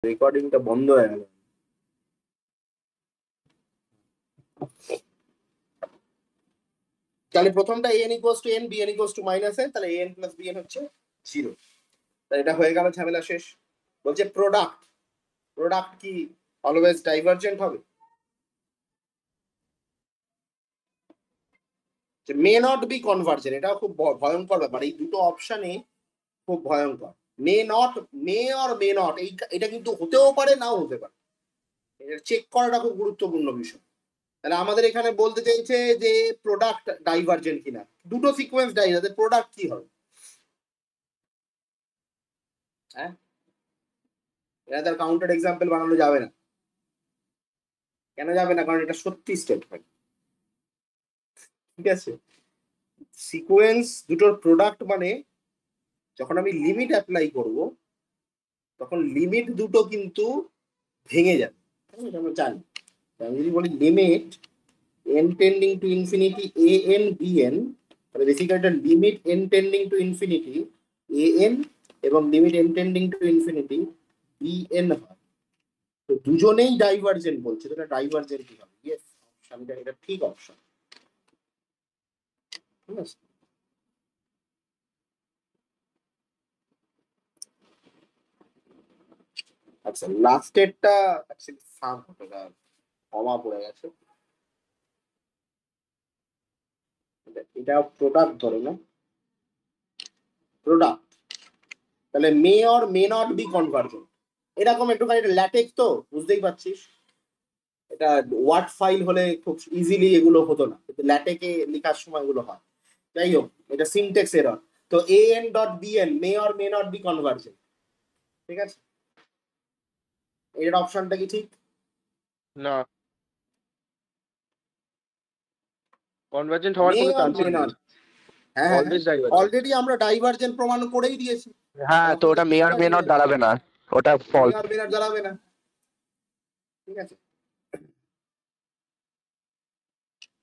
রেকর্ডিংটা বন্ধ হয়ে গেল। তাহলে প্রথমটা an equals to n, bn equals to minus n, তাহলে an plus bn হচ্ছে 0। তাহলে এটা হয়ে গেল, ঝামেলা শেষ। বলছে প্রোডাক্ট কি অলওয়েজ ডাইভারজেন্ট হবে? মে নট বি কনভার্জেন্ট, এটাও খুব ভয়ঙ্কর ব্যাপার। এই দুটো অপশনে খুব ভয়ঙ্কর। মে নট এটা কিন্তু হতেও পারে, নাও হতে পারে। এটা চেক করাটা খুব গুরুত্বপূর্ণ বিষয়। তাহলে আমাদের এখানে বলতে চাইছে যে প্রোডাক্ট ডাইভারজেন্ট কিনা। দুটো সিকোয়েন্স ডাইভারজেন্ট, প্রোডাক্ট কি হবে? হ্যাঁ, এটা তার কাউন্টার এক্সাম্পল বানানো যাবে না। কেন যাবে না? কারণ এটা সত্যি স্টেটমেন্ট। ঠিক আছে, সিকোয়েন্স দুটোর প্রোডাক্ট মানে যখন আমি লিমিট অ্যাপ্লাই করব তখন লিমিট দুটো কিন্তু ভেঙে যাবে। আমরা জানি, আমি যদি বলি limit n tending to infinity an bn, তাহলে বেসিক্যালি এটা limit n tending to infinity an এবং limit n tending to infinity bn হয়। তো দুজনেই ডাইভারজেন্ট বলছে, তো এটা ডাইভারজেন্ট কি হবে? ইয়েস, অপশনটা এটা ঠিক অপশন। ঠিক আছে, আচ্ছা লাস্টেরটা অ্যাকচুয়ালি সাম হতোটা কমা পড়ে গেছে। এটা প্রোডাক্ট ধরে না, প্রোডাক্ট। তাহলে may or may not be convergent, এরকম একটুখানি ল্যাটেক্স তো বুঝতেই পারছিস। এটা ওয়ার্ড ফাইল হলে খুব ইজিলি এগুলো হতো না, কিন্তু ল্যাটেকে লেখার সময় এগুলো হয়। যাই হোক, এটা সিনট্যাক্স এরর। তো an dot bn may or may not be convergent. ঠিক আছে, এর অপশনটা কি ঠিক? না, কনভার্জেন্ট হওয়ার মে কোনো অর চান্সই মে নেই। নট, হ্যাঁ অলওয়েজ ডাইভার্জেন্ট। অলরেডি আমরা ডাইভারজেন্ট প্রমাণ করেই দিয়েছি। হ্যাঁ, তো ওটা মে আর মে নট দাঁড়াবে না, ওটা মে ফলস। অর মে নট দাঁড়াবে না। ঠিক আছে,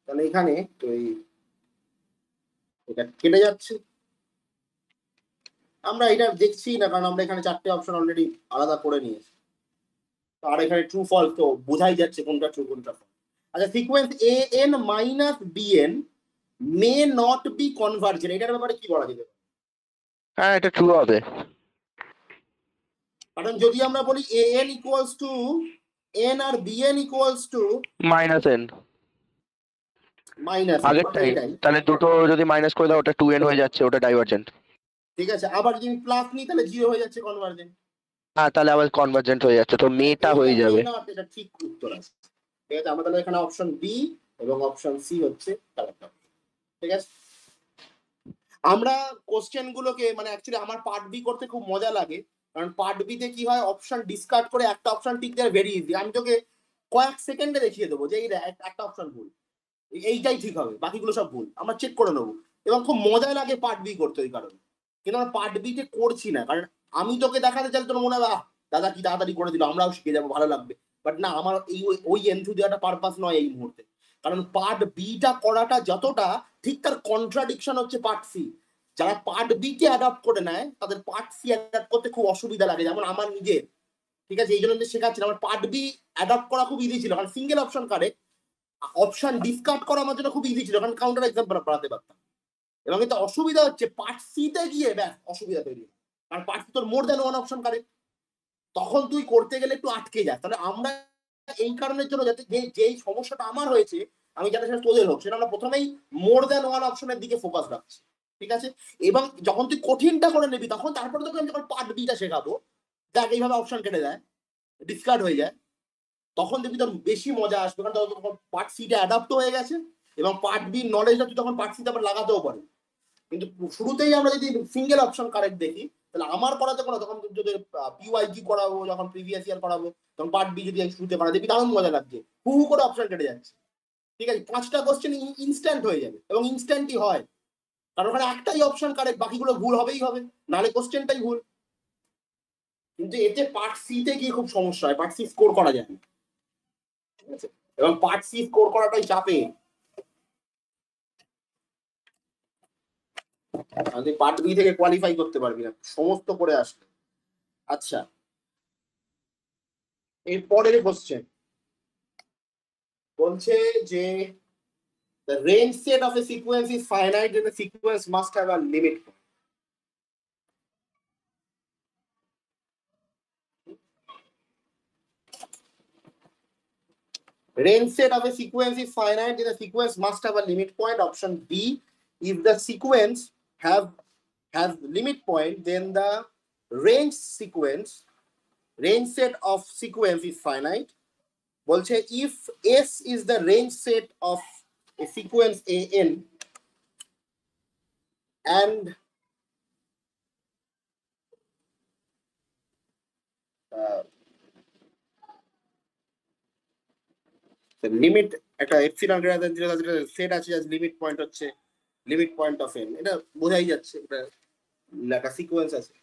তাহলে এখানে তো এটা কেটে যাচ্ছে। আমরা এটা দেখছি না, কারণ আমরা এখানে চারটে অপশন অলরেডি আলাদা করে নিয়েছি। আর এখানে ট্রু ফলস তো বোঝাই যাচ্ছে কোনটা ট্রু কোনটা ফলস। আচ্ছা, sequence an minus bn may not be convergent, এটার ব্যাপারে কি বলা যেতে পারে? হ্যাঁ, এটা ট্রু হবে। কারণ যদি আমরা বলি an ইকুয়ালস টু n আর bn equals to minus N minus আগেরটাই, এটাই। তাহলে দুটো যদি মাইনাস করে দাও ওটা 2n হয়ে যাচ্ছে, ওটা ডাইভার্জেন্ট। ঠিক আছে, আবার যদি আমি প্লাস নিই তাহলে জিরো হয়ে যাচ্ছে কনভার্জেন্ট। হ্যাঁ, তাহলে আবার কনভার্জেন্ট হয়ে যাচ্ছে, তো মেটা এইটা হয়ে মে যাবে। নট, এটা ঠিক উত্তর আছে। ঠিক আছে, আমাদের এখানে অপশন বি এবং অপশন সি হচ্ছে কারেক্ট। ঠিক আছে, আমরা কোশ্চেন গুলোকে মানে অ্যাকচুয়ালি আমার পার্ট বি করতে খুব মজা লাগে, কারণ পার্ট বি তে কি হয়, অপশন ডিসকার্ড করে একটা অপশন টিক দেওয়া ভেরি ইজি। আমি তোকে কয়েক সেকেন্ডে দেখিয়ে দেবো যে এই একটা অপশন ভুল, এইটাই ঠিক হবে, বাকিগুলো সব ভুল, আমরা চেক করে নেবো। এবং খুব মজা লাগে পার্ট বি করতে ওই কারণে। কিন্তু আমরা পার্ট বি তে করছি না, কারণ আমি তোকে দেখাতে চাই তোর মনে হবে দাদা কি তাড়াতাড়ি করে দিল, আমরাও শিখে যাবো, ভালো লাগবে। বাট না, আমার এই ওই এনথুজিয়াসটা পারপাস নয় এই মুহূর্তে। কারণ পার্ট বিটা করাটা যতটা ঠিক, তার কন্ট্রাডিকশন হচ্ছে পার্ট সি। যারা পার্ট বি কে অ্যাডাপ্ট করে নেয় তাদের পার্ট সি অ্যাডাপ্ট করতে খুব অসুবিধা লাগে, যেমন আমার নিজের। ঠিক আছে, এই জন্য শেখাচ্ছি। আমার পার্ট বি অ্যাডাপ্ট করা খুব ইজি ছিল, কারণ single option correct. Option discard করা আমার জন্য খুব ইজি ছিল, কারণ কাউন্টার এক্সাম্পল বাড়াতে পারতাম। এবং এতে অসুবিধা হচ্ছে পার্ট সি তে গিয়ে ব্যাস অসুবিধা তৈরি হয়, কারণ পার্ট সি তোর more than one option correct, তখন তুই করতে গেলে একটু আটকে যায়। তাহলে আমরা এই কারণের জন্য, যাতে যেই সমস্যাটা আমার হয়েছে আমি যাতে সেটা তোদের হোক, সেটা আমরা প্রথমেই মোর দ্যান ওয়ান অপশনের দিকে ফোকাস রাখছি। ঠিক আছে, এবং যখন তুই কঠিনটা করে নিবি তখন তারপরে তোকে আমি যখন পার্ট বিটা শেখাবো, দেখ এইভাবে অপশন কেটে দেয়, ডিসকার্ড হয়ে যায়, তখন দেখবি তোর বেশি মজা আসবে, কারণ তখন পার্ট সিটা অ্যাডাপ্ট হয়ে গেছে এবং পার্ট বি নলেজটা তুই তখন পার্ট সিতে আবার লাগাতেও পারবি। কিন্তু শুরুতেই আমরা যদি সিঙ্গেল অপশন কারেক্ট দেখি, তাহলে আমার করাতে কোনো, তখন যদি পিওয়াইজি করাবো, যখন প্রিভিয়াস ইয়ার করাবো, তখন পার্ট বি যদি শুরুতে করা দেখবি দারুণ মজা লাগছে, হু হু করে অপশন কেটে যাচ্ছে। ঠিক আছে, 5টা কোশ্চেন ইনস্ট্যান্ট হয়ে যাবে, এবং ইনস্ট্যান্টই হয়, কারণ ওখানে একটাই অপশন কারেক্ট, বাকিগুলো ভুল হবেই হবে, নাহলে কোশ্চেনটাই ভুল। কিন্তু এতে পার্ট সি তে গিয়ে খুব সমস্যা হয়, পার্ট সি স্কোর করা যায় না। ঠিক আছে, এবং পার্ট সি স্কোর করাটাই চাপে, তুই পার্ট বি থেকে কোয়ালিফাই করতে পারবি না সমস্ত করে আসলে। আচ্ছা, এর পরের কোশ্চেন বলছে যে the range set of a sequence is finite and the sequence must have a limit. Range set of a sequence is finite and the sequence must have a limit point. Option B, if the sequence has limit point, then the range set of sequence is finite. বলছে if S is the range set of a sequence AN and limit একটা epsilon greater than 0 set আছে যার limit point হচ্ছে limit point of n, এটা বোঝাই যাচ্ছে এটা একটা সিকোয়েন্স আছে,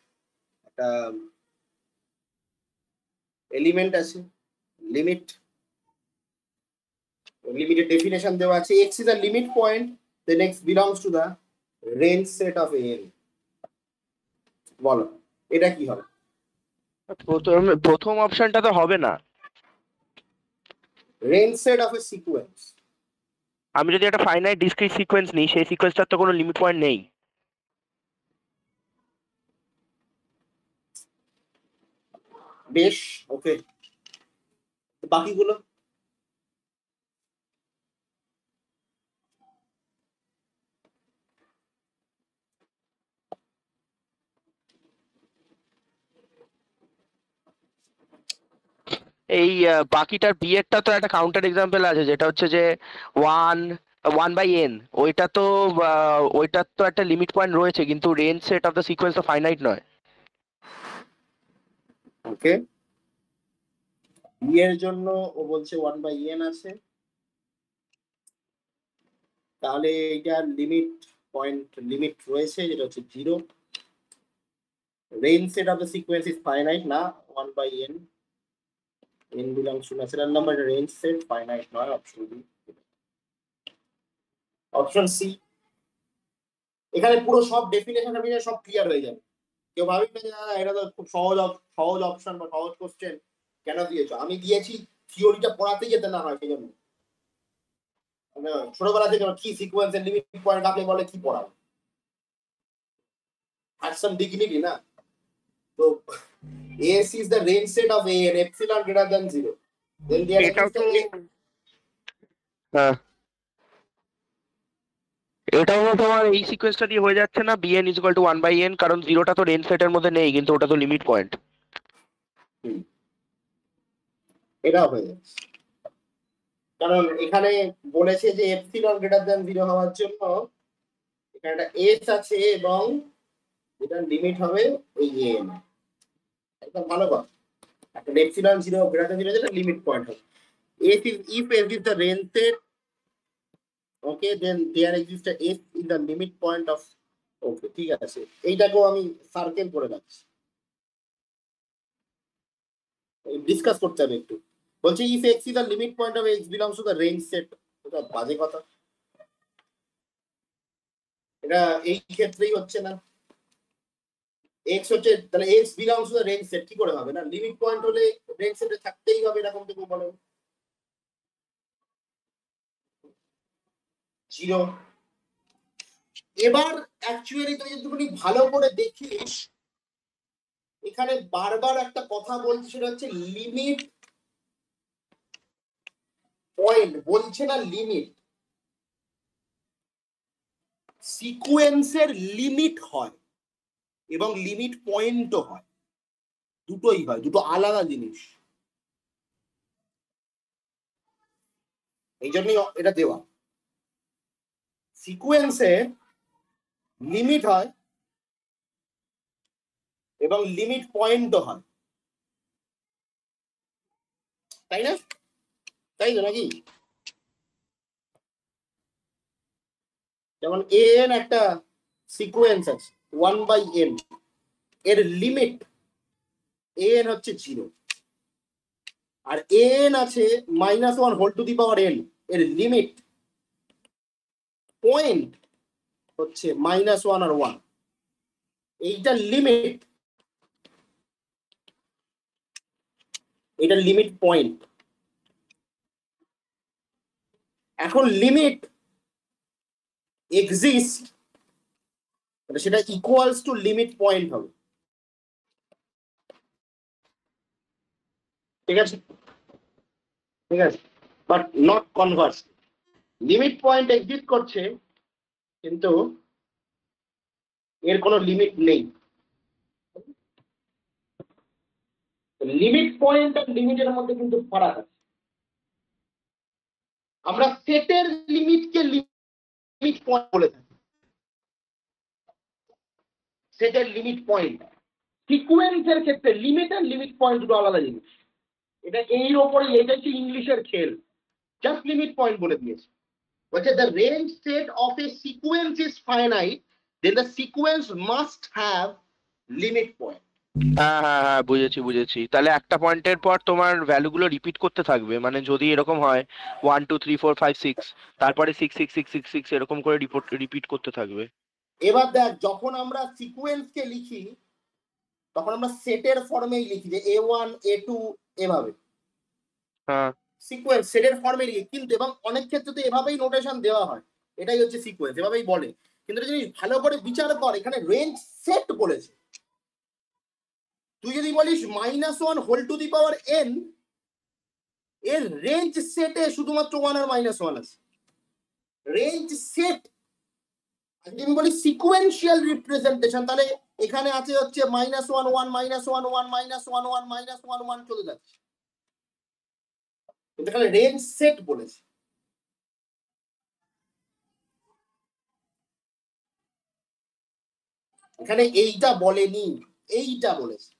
একটা এলিমেন্ট আছে, লিমিটের ডেফিনেশন দেওয়া আছে, x is a limit point, then x belongs to the range set of an. বলো এটা কি হবে? প্রথম অপশনটা তো হবে না। Range set of a sequence, আমি যদি একটা ফাইনাইট ডিসক্রিট সিকোয়েন্স নিই, সেই সিকোয়েন্সটার তো কোনো লিমিট পয়েন্ট নেই। বেশ, ওকে, বাকিগুলো এই বাকিটার বি এরটা তো একটা কাউন্টার এক্সাম্পল আছে, যেটা হচ্ছে যে 1/n, ওইটা তো ওইটার তো একটা লিমিট পয়েন্ট রয়েছে, কিন্তু range set of the sequence তো ফাইনাইট নয়। ওকে, এর জন্য ও বলছে 1/n আছে, তাহলে এটার লিমিট রয়েছে যেটা হচ্ছে 0। Range set of the sequence is finite না, 1/n, n belongs to natural number, range set finite নয়, অপশন বি। অপশন সি, এখানে পুরো সব ডেফিনেশন সব ক্লিয়ার হয়ে যাবে। কেউ ভাবি না যে এটা তো খুব সহজ অপশন বা সহজ কোশ্চেন কেন দিয়েছো, আমি দিয়েছি থিওরিটা পড়াতে যেতে না হয়, সেই জন্য। ছোটবেলা থেকে কি সিকোয়েন্সের লিমিট পয়েন্ট কাকে বলে কি পড়াবো, হ্যাড সাম ডিগনিটি না। তো S is the range set of an epsilon greater than 0, then there exists a হ্যাঁ, এটাও তো তোমার এই সিকোয়েন্সটা দিয়ে হয়ে যাচ্ছে না, bn is equal to 1/n, কারণ 0টা তো রেঞ্জ সেটের মধ্যে নেই, কিন্তু ওটা তো লিমিট পয়েন্ট। এটাও হয়ে যাচ্ছে, কারণ এখানে বলেছে যে এপসিলন গ্রেটার দ্যান 0 হওয়ার জন্য এখানে একটা s আছে এবং এটার লিমিট হবে এই n। একদম ভালো কথা, একটা এপসিলন 0 গ্রেটার দ্যান 0 যেটা লিমিট পয়েন্ট হবে। if s is the range set, okay, then there exists a s in the limit point of, okay, ঠিক আছে, এইটাকেও আমি সার্কেল করে রাখছি, ডিসকাস করতে হবে একটু। বলছি if x is the limit point of x belongs to the range set, এটা বাজে কথা, এটা এই ক্ষেত্রেই হচ্ছে না। x হচ্ছে, তাহলে x belongs to the range set কি করে হবে না, লিমিট পয়েন্ট হলে রেঞ্জ সেটে থাকতেই হবে, এরকম তো কেউ বলেন 0। এবার অ্যাকচুয়ালি তুই যদি ভালো করে দেখিস, এখানে বারবার একটা কথা বলছে, সেটা হচ্ছে লিমিট পয়েন্ট, বলছে না লিমিট। সিকোয়েন্সের লিমিট হয় এবং লিমিট পয়েন্টও হয়, দুটোই হয়, দুটো আলাদা জিনিস, এই জন্যই এটা দেওয়া। সিকোয়েন্সে লিমিট হয় এবং লিমিট পয়েন্টও হয়, তাই না? তাই তো নাকি? যেমন an একটা সিকোয়েন্স আছে 1/n, এর লিমিট an হচ্ছে 0, আর an আছে -1 whole to the power n, এর লিমিট পয়েন্ট হচ্ছে -1 আর 1, এইটা লিমিট। এটা লিমিট পয়েন্ট। এখন লিমিট এক্সিস্ট, সেটা ইকুয়ালস টু লিমিট পয়েন্ট হবে। ঠিক আছে, ঠিক আছে, but not converse. Limit point exist করছে কিন্তু এর কোনো লিমিট নেই। লিমিট পয়েন্ট আর লিমিটের মধ্যে কিন্তু ফারাক আছে। আমরা সেটের লিমিটকে লিমিট পয়েন্ট বলে থাকি, সেটের লিমিট পয়েন্ট। সিকোয়েন্সের ক্ষেত্রে লিমিট আর লিমিট পয়েন্ট দুটো আলাদা জিনিস। এটা এর ওপরে, এটা হচ্ছে ইংলিশের খেল। জাস্ট লিমিট পয়েন্ট বলে দিয়েছে, বলছে the range set of a sequence is finite, then the sequence must have limit point. হ্যাঁ হ্যাঁ হ্যাঁ, বুঝেছি বুঝেছি। তাহলে একটা পয়েন্টের পর তোমার ভ্যালুগুলো রিপিট করতে থাকবে, মানে যদি এরকম হয় 1 2 3 4 5 6, তারপরে 6 6 6 6 6 এরকম করে রিপিট করতে থাকবে। এবার দেখ, যখন আমরা সিকোয়েন্সকে লিখি তখন আমরা সেটের ফর্মেই লিখি, যে A1 A2 এভাবে হ্যাঁ সিকোয়েন্স সেটের ফর্মে লিখি। কিন্তু এবং অনেক ক্ষেত্রে তো এভাবেই নোটেশন দেওয়া হয়, এটাই হচ্ছে সিকোয়েন্স, এভাবেই বলে। কিন্তু এটা জিনিস ভালো করে বিচার কর, এখানে রেঞ্জ সেট বলেছে। তুই যদি বলিস -1 whole to the power n, এর রেঞ্জ সেটে শুধুমাত্র 1 আর -1 আছে। রেঞ্জ সেট যদি আমি বলি সিকোয়েন্সিয়াল রিপ্রেজেন্টেশন, তাহলে এখানে আছে হচ্ছে -1 1 -1 -1 1 -1 1 -1 1 চলে যাচ্ছে। কিন্তু এখানে রেঞ্জ সেট বলেছে। এখানে এইটা বলেনি, এইটা বলেছে।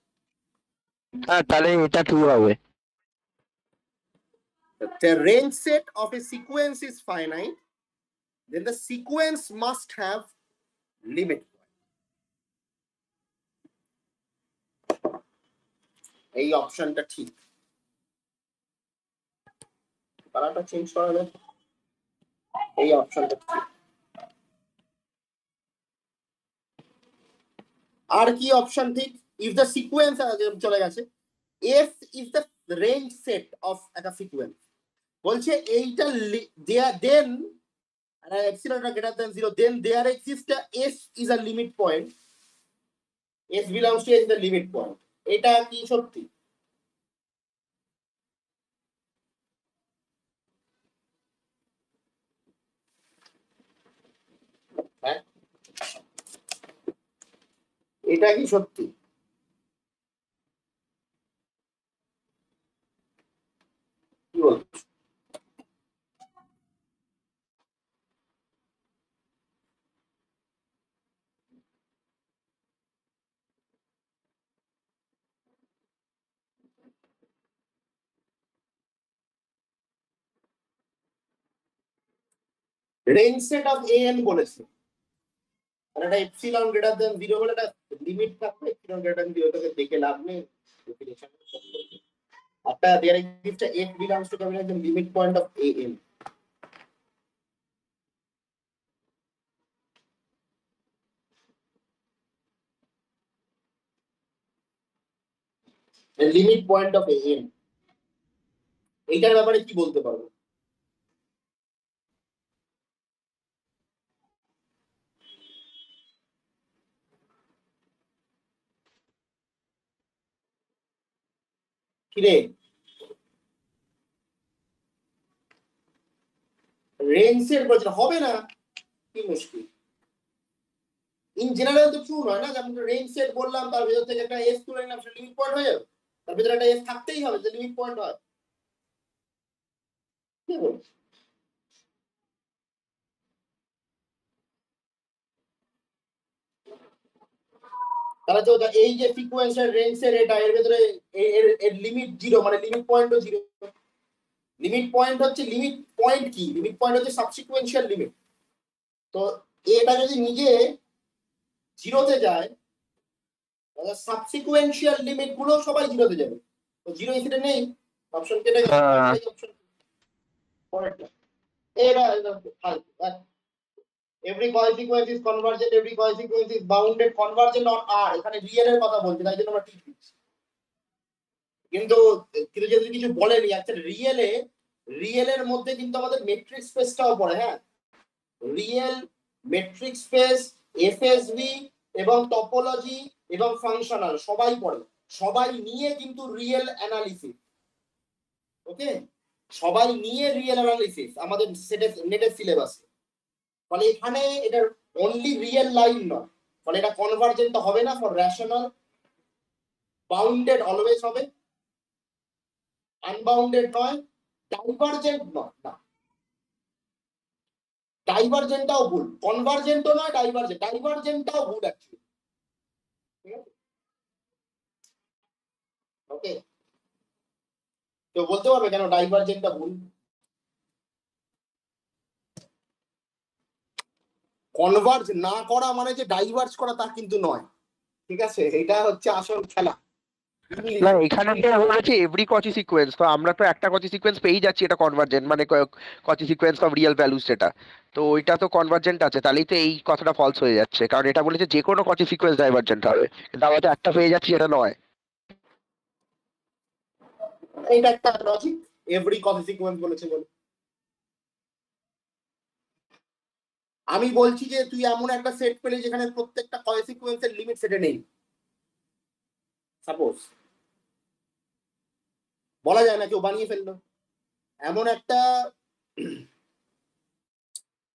হ্যাঁ, তাহলে এটা ট্রু হবে। The range set of a sequence is finite, then the sequence must have limit. এই অপশনটা ঠিক। কালারটা চেঞ্জ করা যায়, এই অপশনটা ঠিক। আর কি অপশন ঠিক? ইফ দ্য সিকোয়েন্স চলে গেছে, F is the range set of একটা সিকোয়েন্স, বলছে এইটা দেন epsilon greater than 0, then there exists a s is a limit point, s belongs to s is the limit point. এটা কি সত্যি? হ্যাঁ, এটা কি সত্যি? কি বলছো? রেঞ্জ সেট অফ an বলেছে, আর এটা এপসিলন গ্রেটার দ্যান 0 বলে একটা লিমিট থাকবে, এপসিলন গ্রেটার দ্যান 0 থেকে দেখে লাভ নেই। ডেফিনিশন একটা there exist f belongs to the limit point of an. The limit point of an, এইটার ব্যাপারে কি বলতে পারবো? কিরে, রেঞ্জ সেট বলছে হবে না, কি মুশকিল? ইন জেনারেল তো ট্রু নয় না, যেমন রেঞ্জ সেট বললাম, তার ভিতর থেকে একটা এস তুলে নিলাম, সেটা লিমিট পয়েন্ট হয়ে যাবে। তার ভিতরে একটা এস থাকতেই হবে, যে লিমিট পয়েন্ট হয়। কি বলছি? তাহলে তো এই যে সিকোয়েন্সের রেঞ্জের এটা, এর ভিতরে এর লিমিট 0, মানে লিমিট পয়েন্টও 0। লিমিট পয়েন্ট হচ্ছে, লিমিট পয়েন্ট কি? লিমিট পয়েন্ট হচ্ছে সাবসিকুয়েন্সিয়াল লিমিট। তো এটা যদি নিজে 0-তে যায়, তাহলে সাবসিকুয়েন্সিয়াল লিমিট গুলো সবাই 0-তে যাবে। তো 0 এখানে নেই, অপশন কেটে গেছে। অপশন পরেরটা এরা every cosequence is convergent, every cosequence is bounded convergent on R, এখানে রিয়েল এর কথা বলছি, তাই জন্য আমরা ঠিক দিচ্ছি। কিন্তু কিন্তু যদি কিছু বলেনি আচ্ছা রিয়েলের মধ্যে কিন্তু আমাদের মেট্রিক স্পেসটাও পড়ে, হ্যাঁ রিয়েল, মেট্রিক স্পেস, এফএসভি এবং টপোলজি এবং ফাংশনাল সবাই পড়ে, সবাই নিয়ে কিন্তু রিয়েল অ্যানালিসিস, ওকে সবাই নিয়ে রিয়েল অ্যানালিসিস আমাদের নেটের সিলেবাসে। ফলে এখানে এটার অনলি রিয়েল লাইন নয়, ফলে এটা কনভার্জেন্ট হবে না ফর রেশনাল, বাউন্ডেড অলওয়েজ হবে, আনবাউন্ডেড নয়, ডাইভারজেন্ট নয়, না ডাইভারজেন্টটাও ভুল, কনভার্জেন্টও নয় ডাইভারজেন্টটাও ভুল অ্যাকচুয়ালি, ঠিক আছে ওকে। তো বলতে পারবে কেন ডাইভারজেন্টটা ভুল? কনভার্জ না করা মানে যে ডাইভার্জ করা তা কিন্তু নয়, ঠিক আছে এটা হচ্ছে আসল খেলা। না এখানে তো বলেছে এভরি কচি সিকোয়েন্স, তো আমরা তো একটা কচি সিকোয়েন্স পেয়েই যাচ্ছি, এটা কনভার্জেন্ট মানে কচি সিকোয়েন্স অফ রিয়েল ভ্যালুস যেটা, তো ওইটা তো কনভার্জেন্ট আছে, তাহলেই তো এই কথাটা ফলস হয়ে যাচ্ছে, কারণ এটা বলেছে যে কোনো কচি সিকোয়েন্স ডাইভার্জেন্ট হবে, কিন্তু আমরা তো একটা পেয়ে যাচ্ছি এটা নয়। এটা একটা লজিক, এভরি কপি সিকোয়েন্স বলেছে বলে। আমি বলছি যে তুই এমন একটা সেট পেলে যেখানে প্রত্যেকটা কপি সিকোয়েন্সের লিমিট সেটে নেই, সাপোজ বলা যায় না কেউ বানিয়ে ফেললো, এমন একটা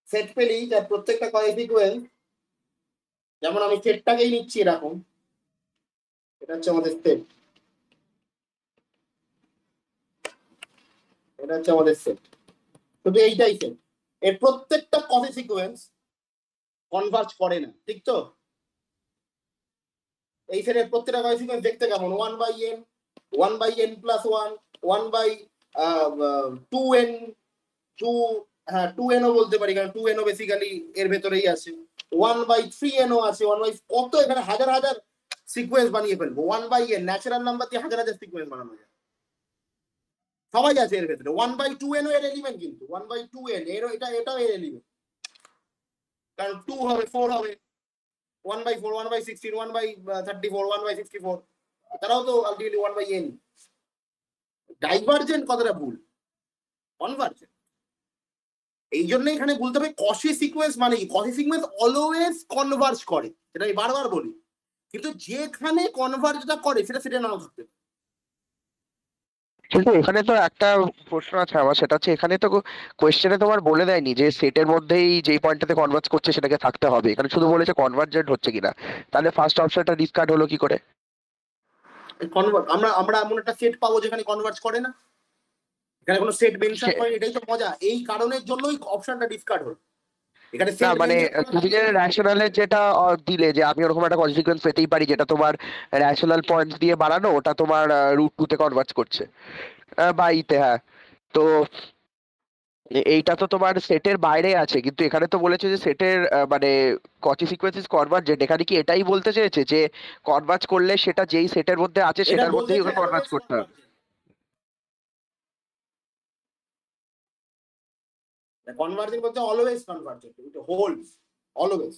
সেট পেলি যার প্রত্যেকটা কপি সিকোয়েন্স, যেমন আমি সেটটাকেই নিচ্ছি এরকম, এটা হচ্ছে আমাদের সেট, এটা হচ্ছে আমাদের সেট, শুধু এইটাই সেট, এর প্রত্যেকটা কপি সিকোয়েন্স কনভার্জ করে না, ঠিক তো? এই সেটের প্রত্যেকটা কপি সিকোয়েন্স দেখতে কেমন, 1/n 1/n প্লাস 1 1/2n 2, হ্যাঁ 2n ও বলতে পারি কারণ 2n ও বেসিক্যালি এর ভেতরেই আছে, 1/3n ও আছে, 1 বাই কত এখানে হাজার হাজার সিকোয়েন্স বানিয়ে ফেলবো, 1/n ন্যাচারাল নাম্বার দিয়ে হাজার হাজার সিকোয়েন্স বানানো যায়, সবাই আছে এর ভেতরে, 1/2n ও এর এলিমেন্ট, কিন্তু 1/2n এরও এটাও এর এলিমেন্ট, কারণ 2 হবে 4 হবে, 1/4 1/16 1/34 1/64, তারাও তো আলটিমেটলি 1/n। ডাইভার্জেন্ট কথাটা ভুল, কনভার্জেন্ট। এই জন্য এখানে বলতে হবে কসি সিকোয়েন্স মানে কি, কসি সিকোয়েন্স অলওয়েজ কনভার্জ করে, সেটা আমি বারবার বলি, কিন্তু যেখানে কনভার্জটা করে সেটা সেটা নাও থাকতে পারে। কিন্তু এখানে তো একটা প্রশ্ন আছে আমার, সেটা হচ্ছে এখানে তো কোয়েশ্চেনে তোমার বলে দেয়নি যে সেটের মধ্যেই যেই পয়েন্টটাতে কনভার্জ করছে সেটাকে থাকতে হবে, এখানে শুধু বলেছে কনভার্জেন্ট হচ্ছে কিনা, তাহলে ফার্স্ট অপশনটা ডিসকার্ড হলো কি করে? আমরা আমরা এমন একটা সেট পাবো যেখানে কনভার্জ করে না, এখানে কোনো সেট মেনশন করে, এটাই তো মজা, এই কারণের জন্যই অপশনটা ডিসকার্ড হলো, এখানে না সেট মানে মেনশন তুমি যে র্যাশনালের যেটা দিলে যে আমি ওরকম একটা কনসিকুয়েন্স পেতেই পারি যেটা তোমার র্যাশনাল পয়েন্টস দিয়ে বাড়ানো, ওটা তোমার রুট টু তে কনভার্জ করছে বা ইতে, হ্যাঁ, তো এইটা তো তোমার সেটের বাইরে আছে, কিন্তু এখানে তো বলেছে যে সেটের মানে কচি সিকোয়েন্স ইজ কনভার্জেন্ট, এখানে কি এটাই বলতে চেয়েছে যে কনভার্জ করলে সেটা যেই সেটের মধ্যে আছে এটা সেটার মধ্যেই বলতেছে ওকে কনভার্জ অলওয়েজ করতে হবে? কনভার্জেন্ট, কনভার্জেন্ট বলতে অলওয়েজ কনভার্জেন্ট, ইট হোল্ডস অলওয়েজ,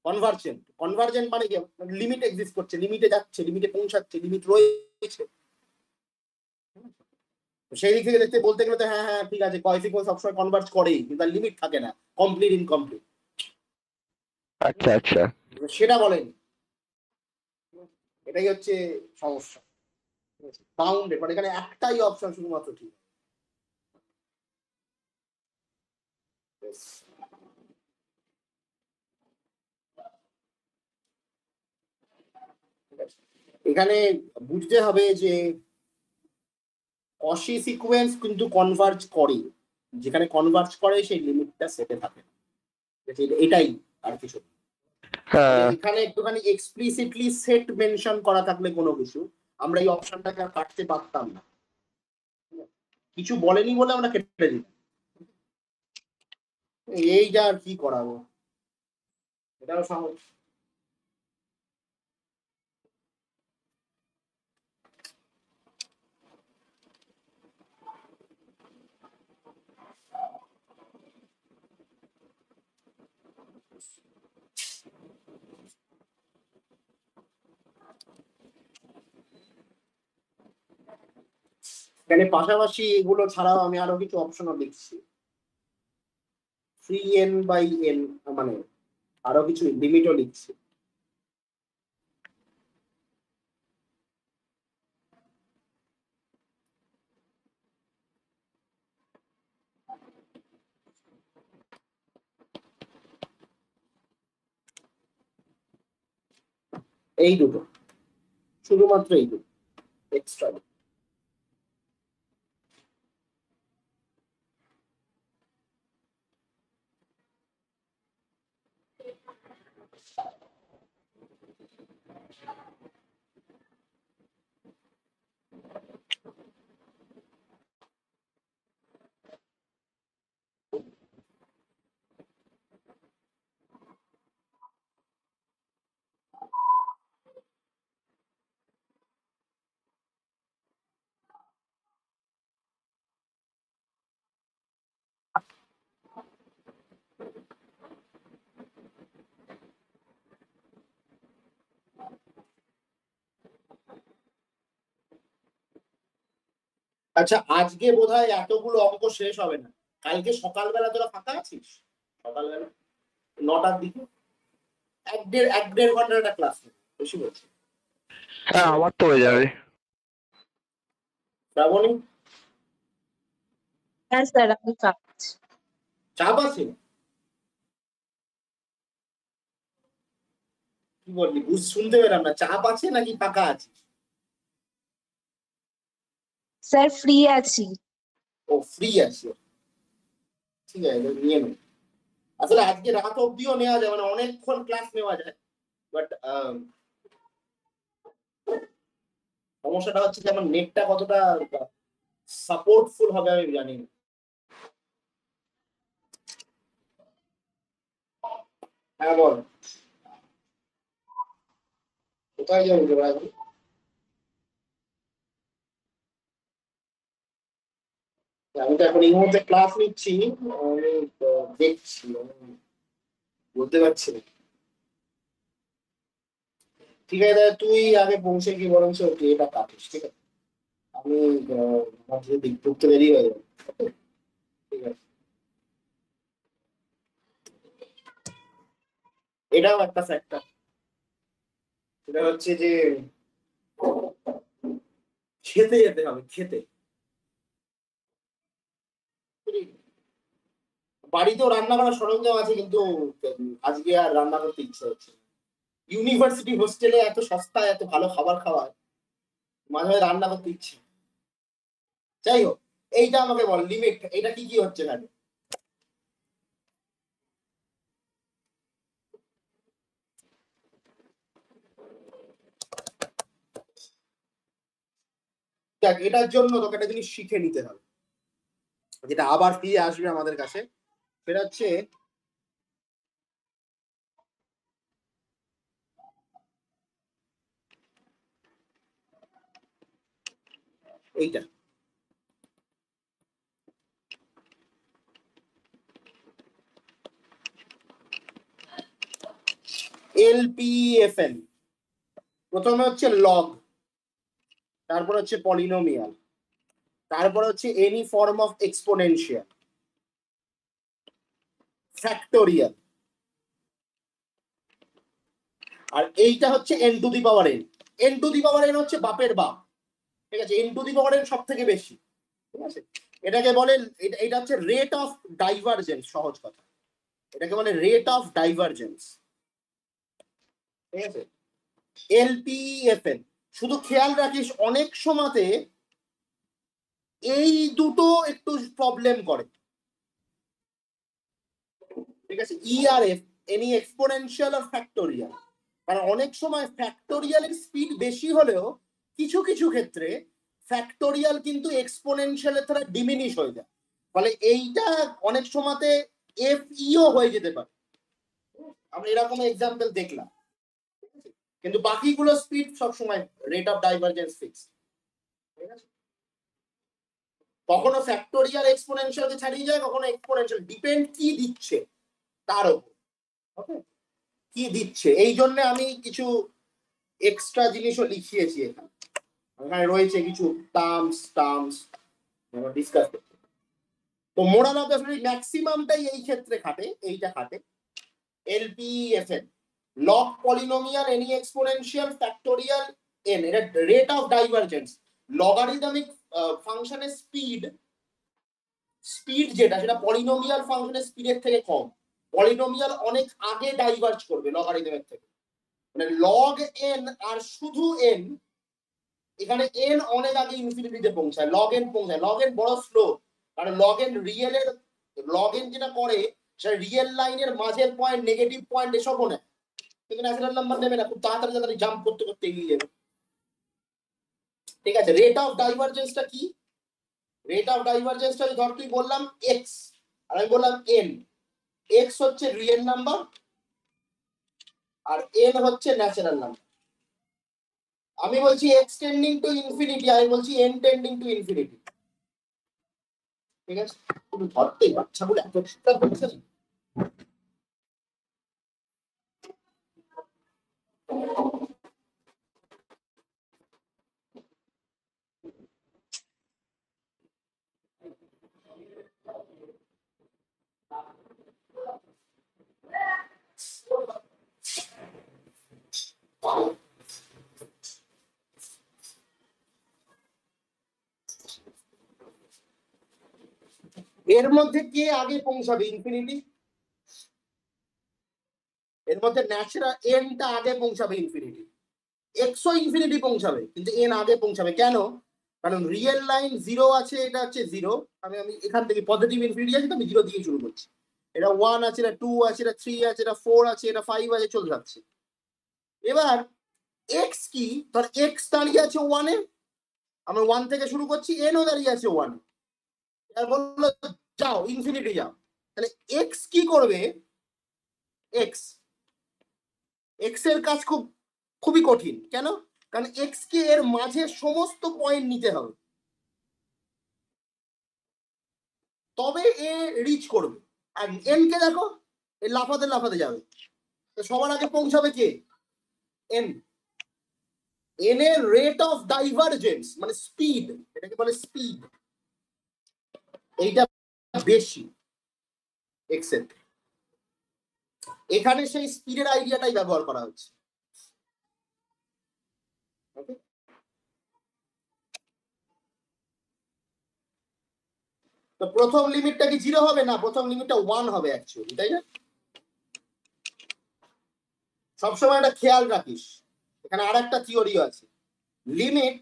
কনভার্জেন্ট মানে কি, লিমিট এক্সিস্ট করছে, লিমিটে যাচ্ছে, লিমিটে পৌঁছাচ্ছে, লিমিট রয়েছে, সেই দিক থেকে দেখতে বলতে গেলে তো হ্যাঁ হ্যাঁ ঠিক আছে কয় সিকোয়েন্স সবসময় কনভার্জ করেই, কিন্তু তার লিমিট থাকে না, কমপ্লিট ইনকমপ্লিট, আচ্ছা আচ্ছা। সেটা বলেনি, এটাই হচ্ছে সমস্যা, বাউন্ডেড মানে এখানে একটাই অপশন শুধুমাত্র ঠিক। Yes. এখানে বুঝতে হবে যে কসি সিকোয়েন্স কিন্তু কনভার্জ করে, যেখানে কনভার্জ করে সেই লিমিটটা সেটে থাকে, এটাই আর কিছু না। মানে হ্যাঁ। এখানে একটুখানি এক্সপ্লিসিটলি সেট মেনশন করা থাকলে কোনো কিছু, আমরা এই অপশনটাকে আর কাটতে পারতাম না, কিছু বলেনি বলে আমরা কেটে দিই, এই যা আর কি করাবো, এটাও সহজ। এখানে পাশাপাশি এগুলো ছাড়াও আমি আরো কিছু অপশনও লিখছি, ফ্রি এন বাই এন, মানে আরো কিছু লিমিটও লিখছি। এই দুটো, শুধুমাত্র এই দুটো এক্সট্রা। আচ্ছা, আজকে বোধহয় এতগুলো অঙ্ক শেষ হবে না। কালকে সকালবেলা তোরা ফাঁকা আছিস? সকালবেলা 9টার দিকে 1-1.5 ঘন্টার একটা ক্লাস নেবে, বেশি বলছি। হ্যাঁ, আমার তো হয়ে যাবে। শ্রাবণী, হ্যাঁ স্যার, আমি কাঁপছি। চাপ আছে? কি বললি? শুনতে পেলাম না। চাপ আছে নাকি ফাঁকা আছিস? স্যার ফ্রি আছি। ও, ফ্রি আছে, ঠিক আছে, নিয়ে নে। আসলে আজকে রাত অব্দিও নেওয়া যায়, মানে অনেকক্ষণ ক্লাস নেওয়া যায়, বাট সমস্যাটা হচ্ছে যে আমার নেটটা কতটা সাপোর্টফুল হবে আমি জানি না। হ্যাঁ বল, কোথায় যাবো তোরা এখন? আমি তো এখন এই মুহূর্তে ক্লাস নিচ্ছি, আমি দেখছি, আমি বলতে পারছি না। ঠিক আছে, তাহলে তুই আগে পৌঁছে কি বরং এটা কাটিস, ঠিক আছে? আমি ভাবছি দিক ঢুকতে দেরি হয়ে যাবে। ঠিক আছে, এটাও একটা ফ্যাক্টর। এটা হচ্ছে যে খেতে যেতে হবে, খেতে। বাড়িতেও রান্না করার সরঞ্জাম আছে, কিন্তু আজকে আর রান্না করতে ইচ্ছা হচ্ছে না। ইউনিভার্সিটি হোস্টেলে এত সস্তায় এত ভালো খাবার খাওয়ায়, মাঝে মাঝে রান্না করতে ইচ্ছে। যাই হোক, এইটা আমাকে বল, লিমিট এটা কি কি হচ্ছে না? দেখ, এটার জন্য তোকে একটা জিনিস শিখে নিতে হবে, যেটা আবার ফিরে আসবে আমাদের কাছে। সেটা হচ্ছে এইটা, LPFN। প্রথমে হচ্ছে লগ, তারপর হচ্ছে পলিনোমিয়াল, তারপর হচ্ছে any form of exponential, factorial, আর এইটা হচ্ছে n to the power n। n to the power n হচ্ছে বাপের বাপ, ঠিক আছে? n to the power n সব থেকে বেশি, ঠিক আছে? এটাকে বলে, এটা হচ্ছে রেট অফ ডাইভারজেন্স, সহজ কথা। এটাকে বলে রেট অফ ডাইভারজেন্স, ঠিক আছে? LPFN। শুধু খেয়াল রাখিস, অনেক সময়তে এই দুটো একটু প্রবলেম করে, ঠিক আছে? ERF, any exponential r factorial. কারণ অনেক সময় ফ্যাক্টোরিয়ালের স্পিড বেশি হলেও কিছু কিছু ক্ষেত্রে ফ্যাক্টোরিয়াল কিন্তু এক্সপোনেনশিয়ালের দ্বারা ডিমিনিশ হয়ে যায়, ফলে এইটা অনেক সময়তে FEও হয়ে যেতে পারে। আমরা এরকম এক্সাম্পল দেখলাম, কিন্তু বাকিগুলো স্পিড সবসময় রেট অফ ডাইভারজেন্স ফিক্স, ঠিক আছে? কখনো ফ্যাক্টোরিয়াল এক্সপোনেনশিয়ালকে ছাড়িয়ে যায়, কখনো এক্সপোনেনশিয়াল, ডিপেন্ড কি দিচ্ছে তার উপর। ওকে, কি দিচ্ছে, এই জন্য আমি কিছু এক্সট্রা জিনিসও লিখিয়েছি এখানে। এখানে রয়েছে কিছু টার্মস আমরা ডিসকাস করতে। তো মোরাল অফ দ্য স্টোরি ম্যাক্সিমামটাই এই ক্ষেত্রে খাটে, এইটা খাটে LPEFN, log polynomial any exponential factorial n, এটা রেট অফ ডাইভারজেন্স। লগারিদমিক ফাংশনের স্পিড যেটা, সেটা পলিনোমিয়াল ফাংশনের স্পিডের থেকে কম। পলিনোমিয়াল অনেক আগে ডাইভার্জ করবে লগারিদমের থেকে, মানে লগ n আর শুধু n, এখানে n অনেক আগে ইনফিনিটিতে পৌঁছায়, লগ n পৌঁছায়। লগ n বড় স্লো, কারণ লগ n রিয়েলের, লগ n যেটা করে সেটা রিয়েল লাইনের মাঝের পয়েন্ট, নেগেটিভ পয়েন্ট এসবও নেয়, কিন্তু ন্যাচারাল নাম্বার নেবে না, খুব তাড়াতাড়ি জাম্প করতে করতে এগিয়ে যাবে। ঠিক আছে, রেট অফ ডাইভারজেন্সটা কি? রেট অফ ডাইভারজেন্সটা ধর তুই বললাম x আর আমি বললাম n, x হচ্ছে রিয়েল নাম্বার আর n হচ্ছে ন্যাচারাল নাম্বার। আমি বলছি x টেন্ডিং টু ইনফিনিটি, আমি বলছি n টেন্ডিং টু ইনফিনিটি। ঠিক আছে, তুমি ধরতেই বাচ্চাগুলো এত চিন্তা করছে না। এর মধ্যে কে আগে পৌঁছাবে ইনফিনিটি? এর মধ্যে ন্যাচারাল এনটা আগে পৌঁছাবে ইনফিনিটি, এক্সও ইনফিনিটি পৌঁছাবে কিন্তু এন আগে পৌঁছাবে। কেন? কারণ রিয়েল লাইন 0 আছে, এটা হচ্ছে 0, আমি এখান থেকে পজিটিভ ইনফিনিটি আছে তো আমি 0 দিয়ে শুরু করছি, এটা 1 আছে, এটা 2 আছে, এটা 3 আছে, এটা 4 আছে, এটা 5 আছে, চলে যাচ্ছে। এবার এক্স কি? ধর এক্স দাঁড়িয়ে আছে 1 এ, আমরা 1 থেকে শুরু করছি, এনও দাঁড়িয়ে আছে 1 এ, এবার বললো যাও ইনফিনিটি যাও, তাহলে এক্স কি করবে? এক্স এর কাজ খুবই কঠিন। কেন? কারণ এক্স কে এর মাঝে সমস্ত পয়েন্ট নিতে হবে, তবে এ রিচ করবে। আর এন কে দেখো, এ লাফাতে লাফাতে যাবে, তো সবার আগে পৌঁছাবে কে? এন। এন এর রেট অফ ডাইভারজেন্স মানে স্পিড, এটাকে বলে স্পিড, এইটা বেশি এক্স এর। এখানে সেই স্পিডের আইডিয়াটাই ব্যবহার করা হচ্ছে। তো প্রথম লিমিটটা কি 0 হবে? না, প্রথম লিমিটটা 1 হবে অ্যাকচুয়ালি, তাই না? সবসময় একটা খেয়াল রাখিস, এখানে আর একটা থিওরিও আছে, limit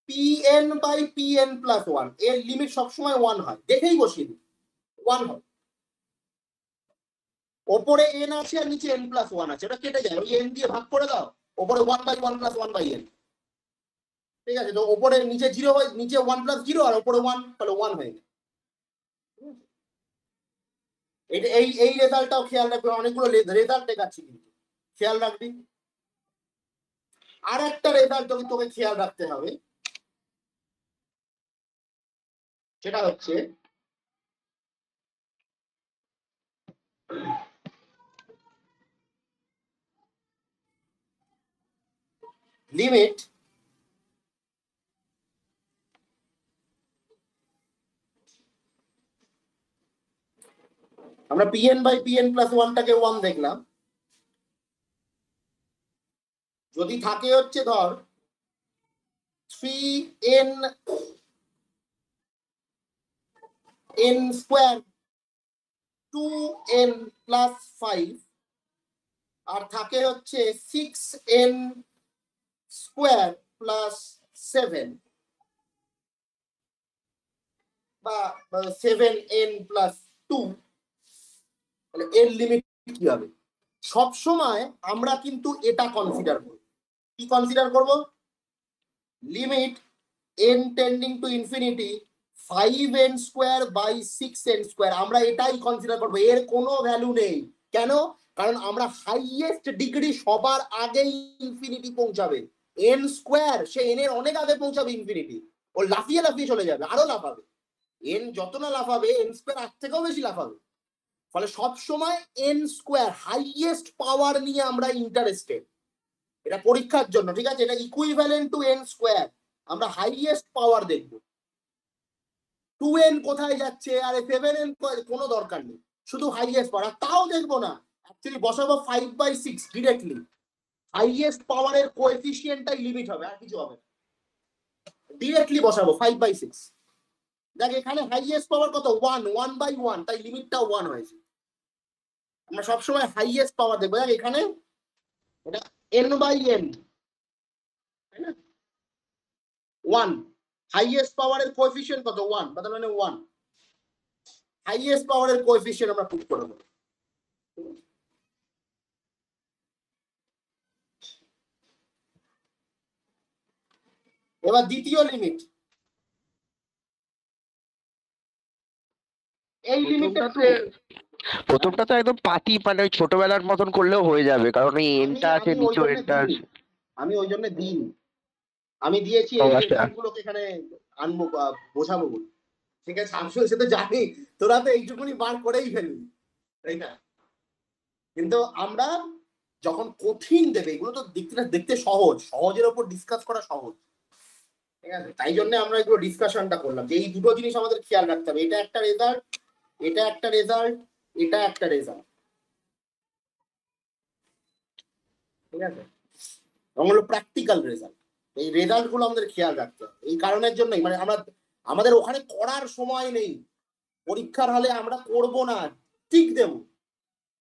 pn by pn plus 1, এর লিমিট সবসময় 1 হয়, দেখেই বসিয়ে দিই 1 হয়। ওপরে n আছে আর নিচে n প্লাস 1 আছে, ওটা কেটে যায়, ওই n দিয়ে ভাগ করে দাও, ওপরে 1 বাই 1 প্লাস 1 বাই n। ঠিক আছে, তো ওপরে নিচে 0 হয়, নিচে 1 প্লাস 0 আর ওপরে 1, তাহলে 1 হয়ে যায়। এটা এই রেজাল্টটাও খেয়াল রাখবে, অনেকগুলো রেজাল্ট দেখাচ্ছি কিন্তু খেয়াল রাখবি। আর একটা রেজাল্ট তোকে খেয়াল রাখতে হবে, সেটা হচ্ছে লিমিট আমরা pn বাই pn প্লাস 1টাকে 1 দেখলাম, যদি থাকে হচ্ছে ধর 3n n square 2n plus 5 আর থাকে হচ্ছে 6n স্কোয়ার প্লাস 7 বা 7n প্লাস 2, তাহলে এর লিমিট কি হবে? সব সময় আমরা কিন্তু এটা কনসিডার করব। কি কনসিডার করব? Limit n tending to infinity 5n square by 6n square, আমরা এটাই কনসিডার করবো, এর কোনো ভ্যালু নেই। কেন? কারণ আমরা হাইয়েস্ট ডিগ্রি সবার আগেই ইনফিনিটি পৌঁছাবে, n স্কোয়ার সে n এর অনেক আগে পৌঁছাবে ইনফিনিটি, ও লাফিয়ে লাফিয়ে চলে যাবে, আরো লাফাবে, n যত না লাফাবে n স্কোয়ার আর থেকেও বেশি লাফাবে। ফলে সব সময় n স্কোয়ার হাইয়েস্ট পাওয়ার নিয়ে আমরা ইন্টারেস্টেড। এটা পরীক্ষার জন্য, ঠিক আছে? এটা ইকুইভ্যালেন্ট টু n স্কোয়ার। আমরা হাইয়েস্ট পাওয়ার দেখব। 2n কোথায় যাচ্ছে, আর 7n কোনো দরকার নেই, শুধু হাইয়েস্ট পাওয়ার। তাও দেখবো না, অ্যাকচুয়ালি বসাবো 5/6 ডিরেক্টলি। হাইয়েস্ট পাওয়ারের কোএফিসিয়েন্টটাই লিমিট হবে, আর কিছু হবে না। ডিরেক্টলি বসাবো 5/6। দেখ এখানে হাইয়েস্ট পাওয়ার কত, 1/1, তাই লিমিটটাও 1 হয়েছে। আমরা সবসময় হাইয়েস্ট পাওয়ার দেখবো। দেখ এখানে এটা n/n, তাই না? 1 হাইয়েস্ট পাওয়ারের কোএফিসিয়েন্ট কত, 1, তার মানে 1 হাইয়েস্ট পাওয়ারের কোএফিসিয়েন্ট আমরা পুট করে দেবো। এবার দ্বিতীয় লিমিট, এই লিমিটটা প্রথমটা তো একদম পাতি, মানে ওই ছোটবেলার মতন করলেও হয়ে যাবে, কারণ এই এনটা আছে নিচে, এনটা আছে। আমি ওই জন্য দিন আমি দিয়েছি এই রেজাল্টগুলোকে এখানে আনবো, বোঝাবো বলে, ঠিক আছে? আমি সে তো জানি তোরা তো এইটুকুনি বার করেই ফেলবি, তাই না? কিন্তু আমরা যখন কঠিন দেবে, এগুলো তো দেখতে সহজ, সহজের ওপর ডিসকাস করা সহজ, ঠিক আছে? তাই জন্য আমরা এগুলো ডিসকাশনটা করলাম যে এই দুটো জিনিস আমাদের খেয়াল রাখতে হবে। এটা একটা রেজাল্ট, এটা একটা রেজাল্ট, এটা একটা রেজাল্ট, ঠিক আছে? হলো প্র্যাকটিক্যাল রেজাল্ট। এই রেজাল্ট গুলো আমাদের খেয়াল রাখতে হবে। এই কারণের জন্যই মানে আমাদের ওখানে করার সময় নেই, পরীক্ষার হলে আমরা করব না, ঠিক দেবো,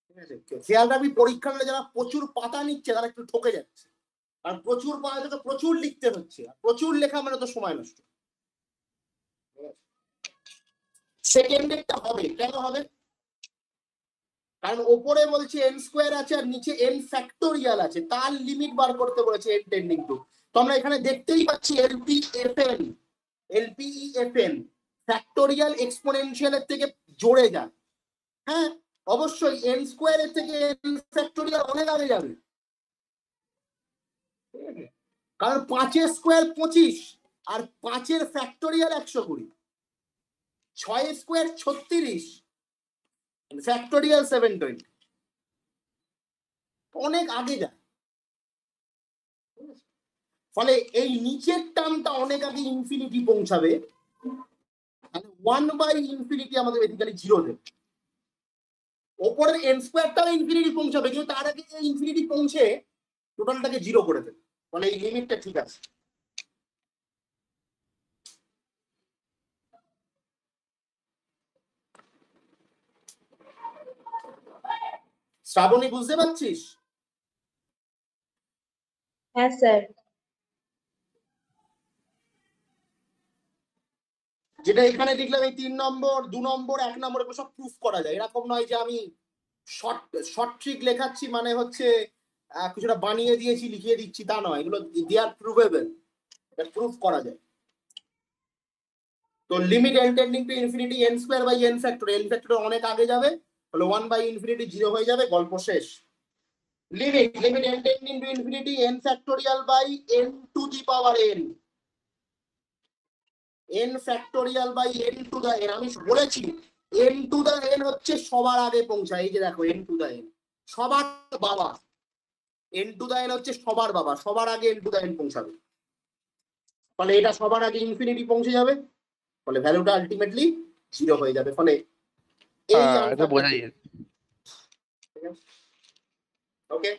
ঠিক আছে? খেয়াল রাখবি পরীক্ষার হলে যারা প্রচুর পাতা নিচ্ছে তারা একটু ঠকে যাচ্ছে, আর প্রচুর পাতা প্রচুর লিখতে হচ্ছে, আর প্রচুর লেখা মানে তো সময় নষ্ট। সেকেন্ডেরটা হবে, কেন হবে? কারণ ওপরে বলছে n স্কোয়ার আছে আর নিচে n ফ্যাক্টোরিয়াল আছে, তার লিমিট বার করতে বলেছে n টেন্ডিং টু। তো আমরা এখানে দেখতেই পাচ্ছি LPEFN ফ্যাক্টোরিয়াল এক্সপোনেনশিয়ালের থেকে জোরে যায়। হ্যাঁ অবশ্যই n স্কোয়ারের থেকে n ফ্যাক্টোরিয়াল অনেক আগে যাবে, কারণ 5 স্কোয়ার 25, আর 5 ফ্যাক্টোরিয়াল 120, 6 স্কোয়ার 36, ফ্যাক্টোরিয়াল 720, অনেক আগে যায়। ফলে এই নিচের টার্মটা অনেক আগে ইনফিনিটি পৌঁছাবে, তাহলে 1/∞ আমাদের বেসিক্যালি 0 দেবে। ওপরের n স্কোয়ারটাও ইনফিনিটি পৌঁছাবে, কিন্তু তার আগে ইনফিনিটি পৌঁছে টোটালটাকে 0 করে দেবে। ফলে এই লিমিটটা ঠিক আছে। শ্রাবণী বুঝতে পারছিস? হ্যাঁ স্যার। যেটা এখানে দেখলাম এই 3 নম্বর 2 নম্বর 1 নম্বর এগুলো সব প্রুফ করা যায়। এরকম নয় যে আমি শর্ট ট্রিক লেখাচ্ছি মানে হচ্ছে কিছুটা বানিয়ে দিয়েছি লিখিয়ে দিচ্ছি, তা নয়। এগুলো দে আর প্রুভেবল, এটা প্রুফ করা যায়। তো limit n tending to infinity n square by n factor, n factor অনেক আগে যাবে, তাহলে 1/∞ 0 হয়ে যাবে, গল্প শেষ। Limit n tending to infinity n factorial by n to the power n, n factorial by n to the n। আমি বলেছি n টু দা n হচ্ছে সবার আগে পৌঁছায়। এই যে দেখো n টু দা n সবার বাবা, n টু দা n হচ্ছে সবার বাবা, সবার আগে n টু দা n পৌঁছাবে। ফলে এটা সবার আগে ইনফিনিটি পৌঁছে যাবে, ফলে ভ্যালুটা আলটিমেটলি 0 হয়ে যাবে। ফলে এই এটা বোঝা যায়। ওকে,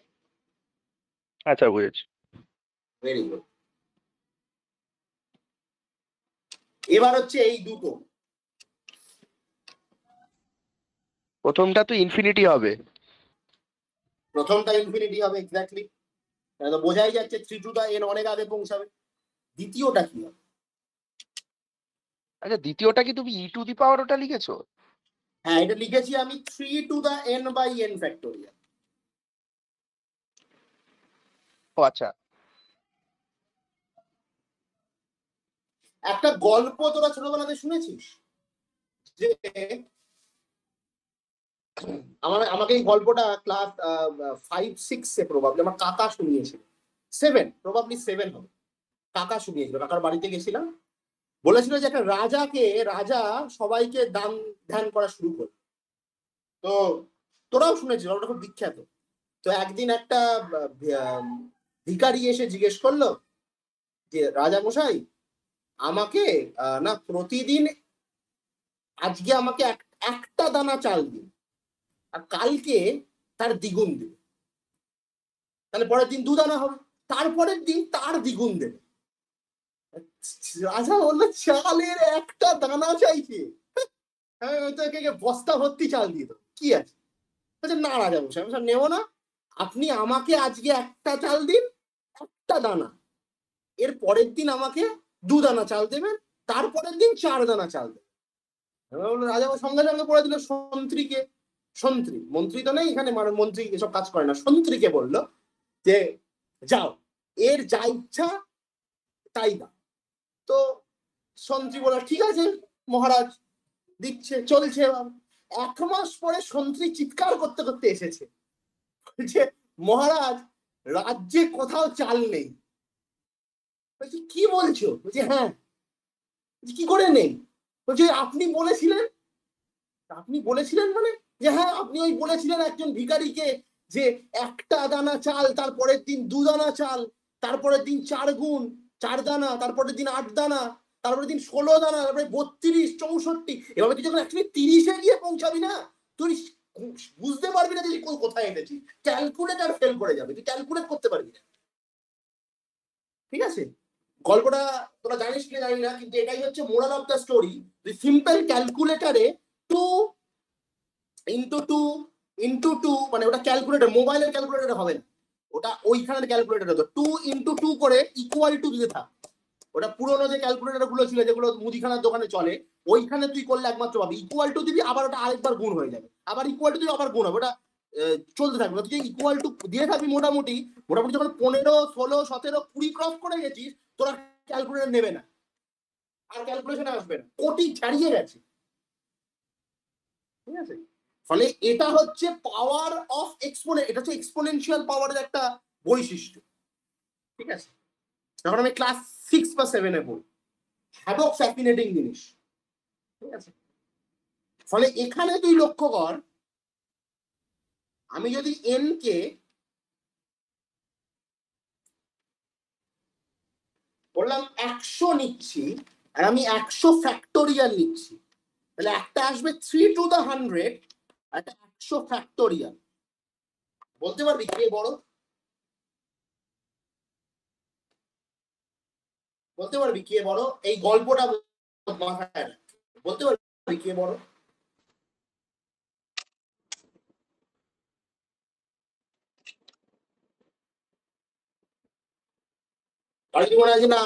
আচ্ছা বুঝেছি। Very good. এবার হচ্ছে এই দুটো, প্রথমটা তো ইনফিনিটি হবে, প্রথমটা ইনফিনিটি হবে এক্স্যাক্টলি, তাহলে বোঝাই যাচ্ছে 3 টু দা n অনেক আগে পৌঁছাবে। দ্বিতীয়টা কি হবে? আচ্ছা দ্বিতীয়টা কি তুমি ই টু দি পাওয়ার ওটা লিখেছো? হ্যাঁ এটা লিখেছি আমি 3 to the n by n factorial. ও আচ্ছা। একটা গল্প তোরা ছোটবেলাতে শুনেছিস যে আমাকে এই গল্পটা ক্লাস 5-6 প্রবাবলি আমার কাকা শুনিয়েছিল, 7 প্রবাবলি 7 হবে। কাকা শুনিয়েছিল, কাকার বাড়িতে গেছিলাম, বলেছিল যে একটা রাজা সবাইকে দান ধ্যান করা শুরু করলো। তো তোরাও শুনেছিস, ওটা খুব বিখ্যাত। তো একদিন একটা ভিখারি এসে জিজ্ঞেস করলো যে রাজা মশাই আমাকে না প্রতিদিন আজকে আমাকে একটা দানা চাল দিন আর কালকে তার দ্বিগুণ দেবে, তাহলে পরের দিন 2 দানা হবে, তারপরের দিন তার দ্বিগুণ দেবে। রাজা বললো চালের একটা দানা চাইছে, তোকে বস্তা ভর্তি চাল দিয়ে দেবো, কি আছে? বলছে না রাজা মশাই, আমি নেবো না, আপনি আমাকে আজকে একটা চাল দিন, একটা দানা, এর পরের দিন আমাকে 2 দানা চাল দেবেন, তারপরের দিন 4 দানা চাল দেবেন। রাজা সঙ্গে সঙ্গে পড়ে দিল সন্ত্রীকে, সন্ত্রী মন্ত্রী তো নেই এখানে, মানে মন্ত্রী এসব কাজ করে না, সন্ত্রীকে বললো যে যাও এর যা ইচ্ছা তাই দাও। তো সন্ত্রী বলল ঠিক আছে মহারাজ, দিচ্ছে, চলছে। 1 মাস পরে সন্ত্রী চিৎকার করতে করতে এসেছে, বলছে মহারাজ রাজ্যে কোথাও চাল নেই। বলছি কি বলছো? বলছে হ্যাঁ। কি করে নেই? বলছে আপনি বলেছিলেন। আপনি বলেছিলেন মানে? যে হ্যাঁ আপনি ওই বলেছিলেন একজন ভিখারিকে যে একটা দানা চাল, তারপরের দিন 2 দানা চাল, তারপরের দিন 4 গুণ 4 দানা, তারপরের দিন 8 দানা, তারপরের দিন 16 দানা, তারপরে 32 64, এভাবে তুই যখন অ্যাকচুয়ালি 30-এ গিয়ে পৌঁছাবি না, তুই বুঝতে পারবি না যে কোথায় এনেছিস, ক্যালকুলেটর ফেল করে যাবে, তুই ক্যালকুলেট করতে পারবি না। ঠিক আছে, গল্পটা তোরা জানিস কি জানি না, কিন্তু এটাই হচ্ছে মোরাল অফ দ্য স্টোরি। তুই সিম্পল ক্যালকুলেটারে 2 ইন্টু 2 ইন্টু 2, মানে ওটা ক্যালকুলেটর, মোবাইলের ক্যালকুলেটর হবে না, ওটা ওইখানের ক্যালকুলেটর হতো, 2 ইন্টু 2 করে ইকুয়াল টু দিতে থাক। ওটা পুরোনো যে ক্যালকুলেটর গুলো ছিল যেগুলো মুদিখানার দোকানে চলে, ওইখানে তুই করলে একমাত্র পাবি, ইকুয়াল টু দিবি, আবার ওটা আরেকবার গুণ হয়ে যাবে, আবার ইকুয়াল টু দিবি, আবার গুণ হবে, ওটা চলতে থাকবে। তুই ইকুয়াল টু দিয়ে থাকবি মোটামুটি, মোটামুটি যখন 15 16 17 20 ক্রস করে গেছিস, তোরা ক্যালকুলেটর নেবে না, আর ক্যালকুলেশন আসবে না, কোটি ছাড়িয়ে গেছে। ঠিক আছে, ফলে এটা হচ্ছে পাওয়ার অফ এক্সপোনেন্ট, এটা হচ্ছে এক্সপোনেনশিয়াল পাওয়ারের একটা বৈশিষ্ট্য। ঠিক আছে, যখন আমি ক্লাস 6 বা 7-এ পড়ি, হ্যাভক ফ্যাসিনেটিং জিনিস। ঠিক আছে, ফলে এখানে তুই লক্ষ্য কর, আমি যদি এন কে বললাম 100 নিচ্ছি আর আমি 100 ফ্যাক্টোরিয়াল নিচ্ছি, তাহলে একটা আসবে 3 টু দ্য 100, আর একটা 100 ফ্যাক্টোরিয়াল। বলতে পারবি কে বড়? বলতে পারবি কে বড়? এই গল্পটা মাথায় রাখ, বলতে পারবি কে বড়? তাহলে কি মনে আছে না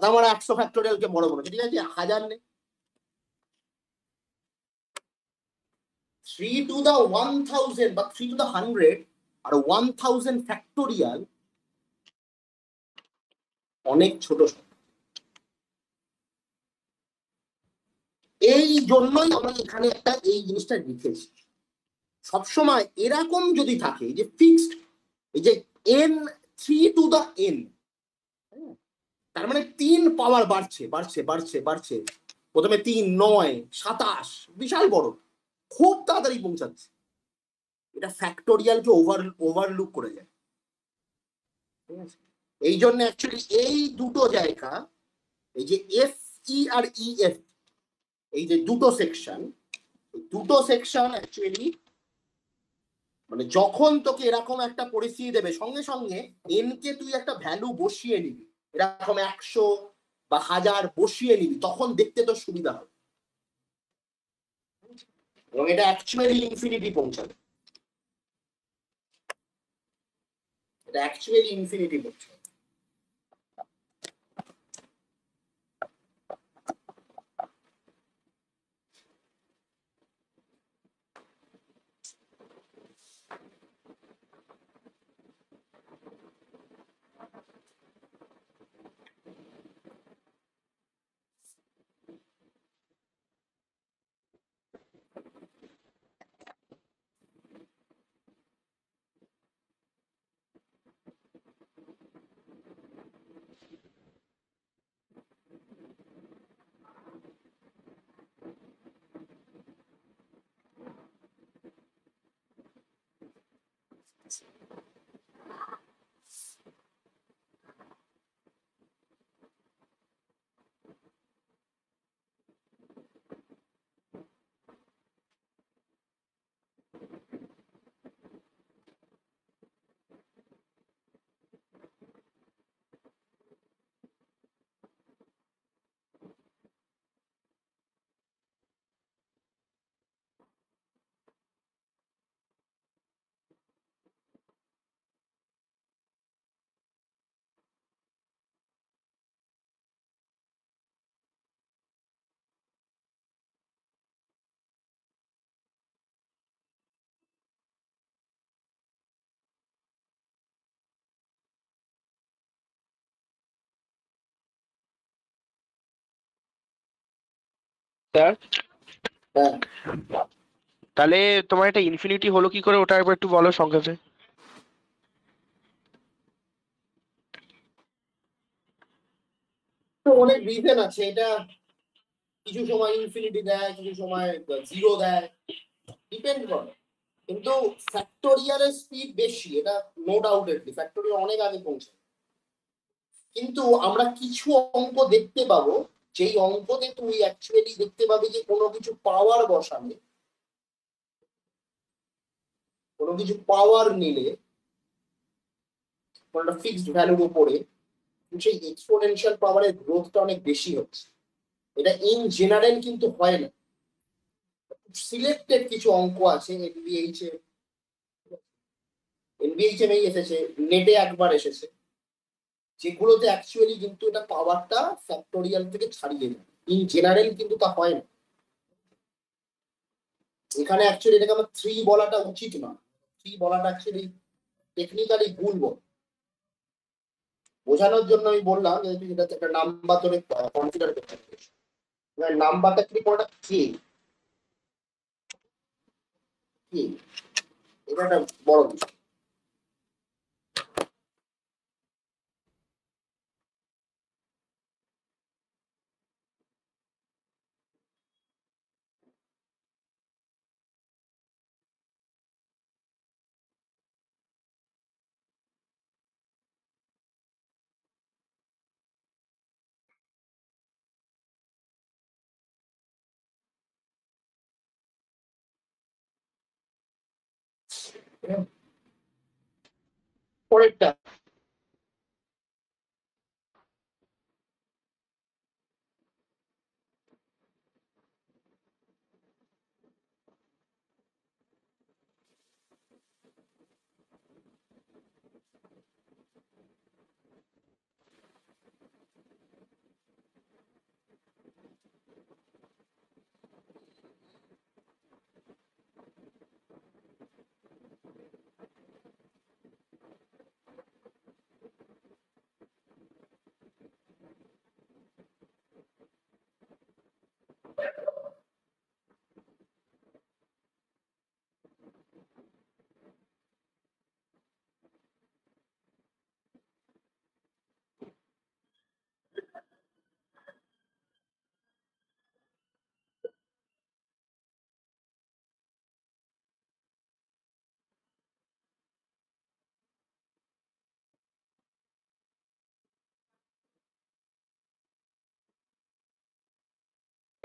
আমার 100 ফ্যাক্টোরিয়াল কে বড় বড়, ঠিক আছে, 1000 নেই, 3 টু দ্য 1000 বা 3 টু দ্য 100 আর 1000 ফ্যাক্টোরিয়াল অনেক ছোট। এই জন্যই আমরা এখানে একটা এই জিনিসটা লিখেছি, সবসময় এরকম যদি থাকে যে ফিক্সড, এই যে এন 3 টু দ্য এন, তার মানে 3 পাওয়ার বাড়ছে বাড়ছে বাড়ছে বাড়ছে, প্রথমে 3 9 27, বিশাল বড়, খুব তাড়াতাড়ি পৌঁছাচ্ছে, এটা ফ্যাক্টোরিয়ালকে ওভারলুক করে যায়। ঠিক আছে, এই জন্য অ্যাকচুয়ালি এই দুটো জায়গা, এই যে এফ ই আর ই এফ, এই যে দুটো সেকশন অ্যাকচুয়ালি, মানে যখন তোকে এরকম একটা পরিস্থিতি দেবে, সঙ্গে সঙ্গে এন কে তুই একটা ভ্যালু বসিয়ে নিবি, এরকম 100 বা 1000 বসিয়ে নিবি, তখন দেখতে তোর সুবিধা হবে, এবং এটা অ্যাকচুয়ালি ইনফিনিটি পৌঁছাবে, এটা অ্যাকচুয়ালি ইনফিনিটি পৌঁছাবে। স্যার হ্যাঁ, তাহলে তোমার একটা ইনফিনিটি হলো কি করে, ওটা একবার একটু বলো সংক্ষেপে। তো অনেক রিজন আছে এটা। কিছু সময় ইনফিনিটি দেয়, কিছু সময় জিরো দেয়, ডিপেন্ড করে। কিন্তু ফ্যাক্টোরিয়ালের স্পিড বেশি, এটা নো ডাউটেডলি ফ্যাক্টোরিয়াল অনেক আগে পৌঁছে। কিন্তু আমরা কিছু অঙ্ক দেখতে পাবো, যেই অঙ্কতে তুই অ্যাকচুয়ালি দেখতে পাবি যে কোনো কিছু পাওয়ার বসালে, কোনো কিছু পাওয়ার নিলে, কোনো একটা ফিক্সড ভ্যালুর উপরে সেই এক্সপোনেনশিয়াল পাওয়ারের গ্রোথটা অনেক বেশি হচ্ছে। এটা ইন জেনারেল কিন্তু হয় না। সিলেক্টেড কিছু অঙ্ক আছে এনবিএইচএম এসেছে, নেটে একবার এসেছে, যেগুলোতে অ্যাকচুয়ালি কিন্তু এটা পাওয়ারটা ফ্যাক্টোরিয়াল থেকে ছাড়িয়ে যায়। ইন জেনারেল কিন্তু তা হয় না। এখানে অ্যাকচুয়ালি এটাকে আমার 3 বলাটা উচিত না। 3 বলাটা অ্যাকচুয়ালি টেকনিক্যালি ভুল বল। বোঝানোর জন্য আমি বললাম যে তুই এটা একটা নাম্বার ধরে কনসিডার করতে পারিস। নাম্বারটা কি কোনটা কি এটা একটা বড় বিষয়। পরেরটা,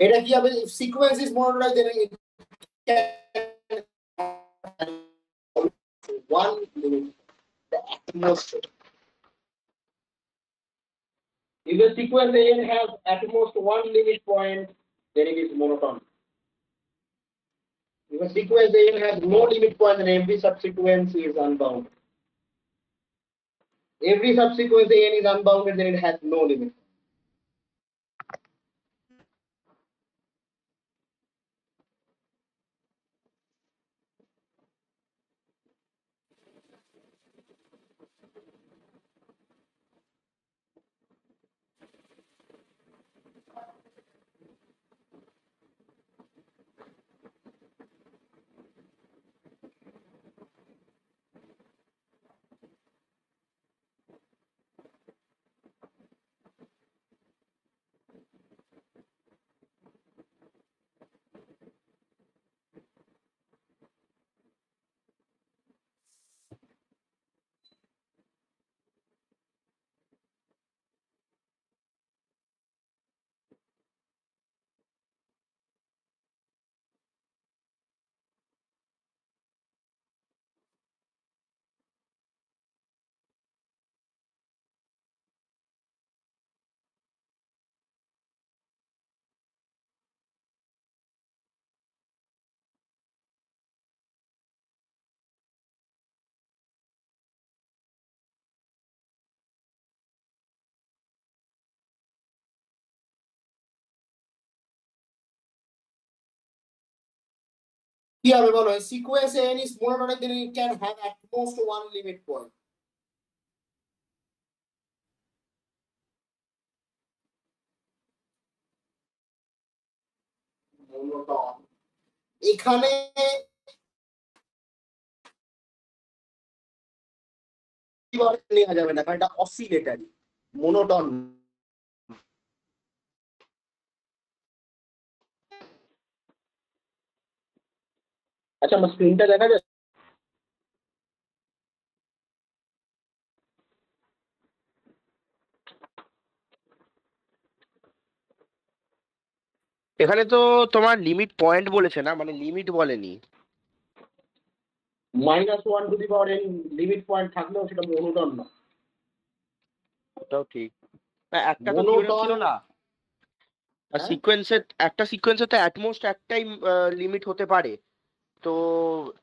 এটা কি হবে? Sequence is monotonise, one limit, the utmost. If the sequence n has at most one limit point, then it is monotone. If a sequence n has no limit point, then every subsequence is unbounded. Every subsequence n is unbounded, then it has no limit. কি হবে বলো? Sequence n is monotonic, then it can have at most one limit point. Monotone. এখানে নেওয়া যাবে না, কারণ এটা অসিলেটারি, monotone. আচ্ছা, আমার স্ক্রিনটা দেখা যায়? এখানে তো তোমার লিমিট পয়েন্ট বলেছে না, মানে লিমিট বলেনি। -1 লিমিট পয়েন্ট থাকলেও সেটা মনোটন না। ওটাও ঠিক। না, একটা তো থিওরেম ছিল মনোটন। না, আর হ্যাঁ, সিকোয়েন্সে তো অ্যাটমোস্ট একটাই লিমিট হতে পারে। তো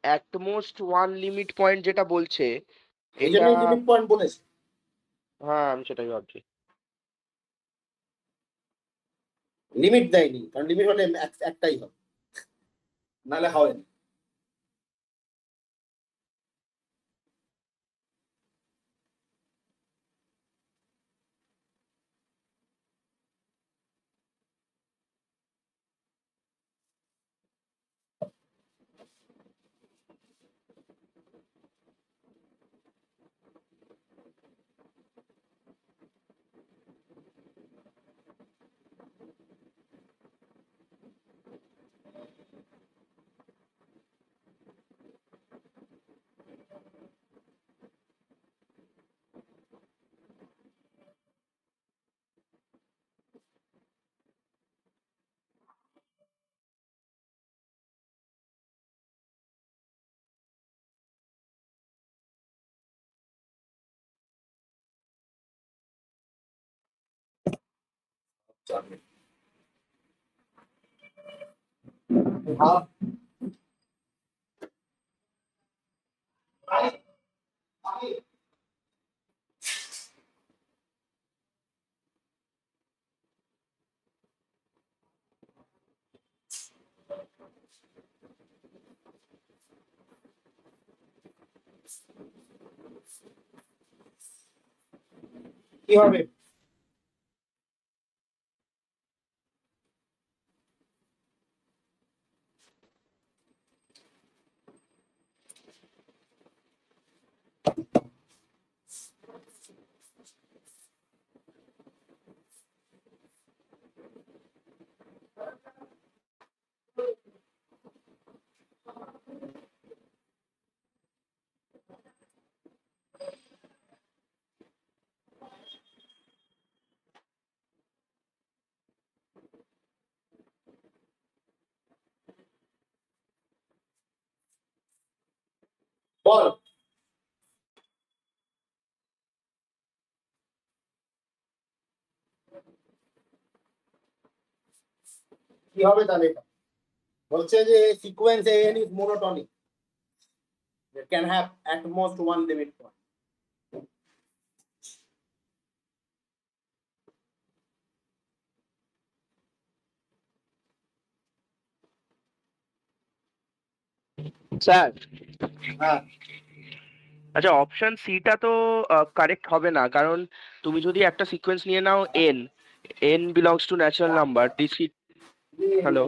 অ্যাটমোস্ট ওয়ান লিমিট পয়েন্ট যেটা বলছে এই এটা, জন্যই লিমিট পয়েন্ট বলেছে। হ্যাঁ আমি সেটাই ভাবছি। লিমিট দেয়নি, কারণ লিমিট হলে একটাই হবে, নাহলে হবে না। ভাব কি হবে? বল। কি হবে তাহলে? এটা বলছে যে sequence N is monotonic, it can have at most one limit point. Sir, হ্যাঁ, আচ্ছা অপশন সিটা তো কারেক্ট হবে না, কারণ তুমি যদি একটা সিকোয়েন্স নিয়ে নাও N, N belongs to natural number, this, hello,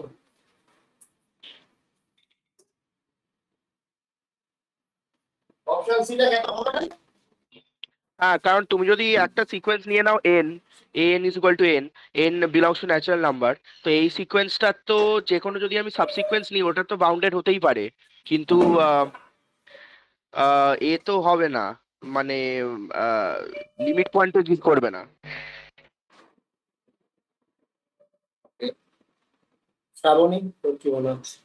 option সিটা কেন হবে না? হ্যাঁ কারণ তুমি যদি একটা সিকোয়েন্স নিয়ে নাও N, N is equal to N, N belongs to natural number, তো এই সিকোয়েন্সটা তো যে কোনো যদি আমি সাবসিকোয়েন্স নিই ওটা তো বাউন্ডেড হতেই পারে, কিন্তু এ তো হবে না, মানে লিমিট পয়েন্ট তো জিত করবে না। শ্রাবণী, তোর কি মনে হচ্ছে?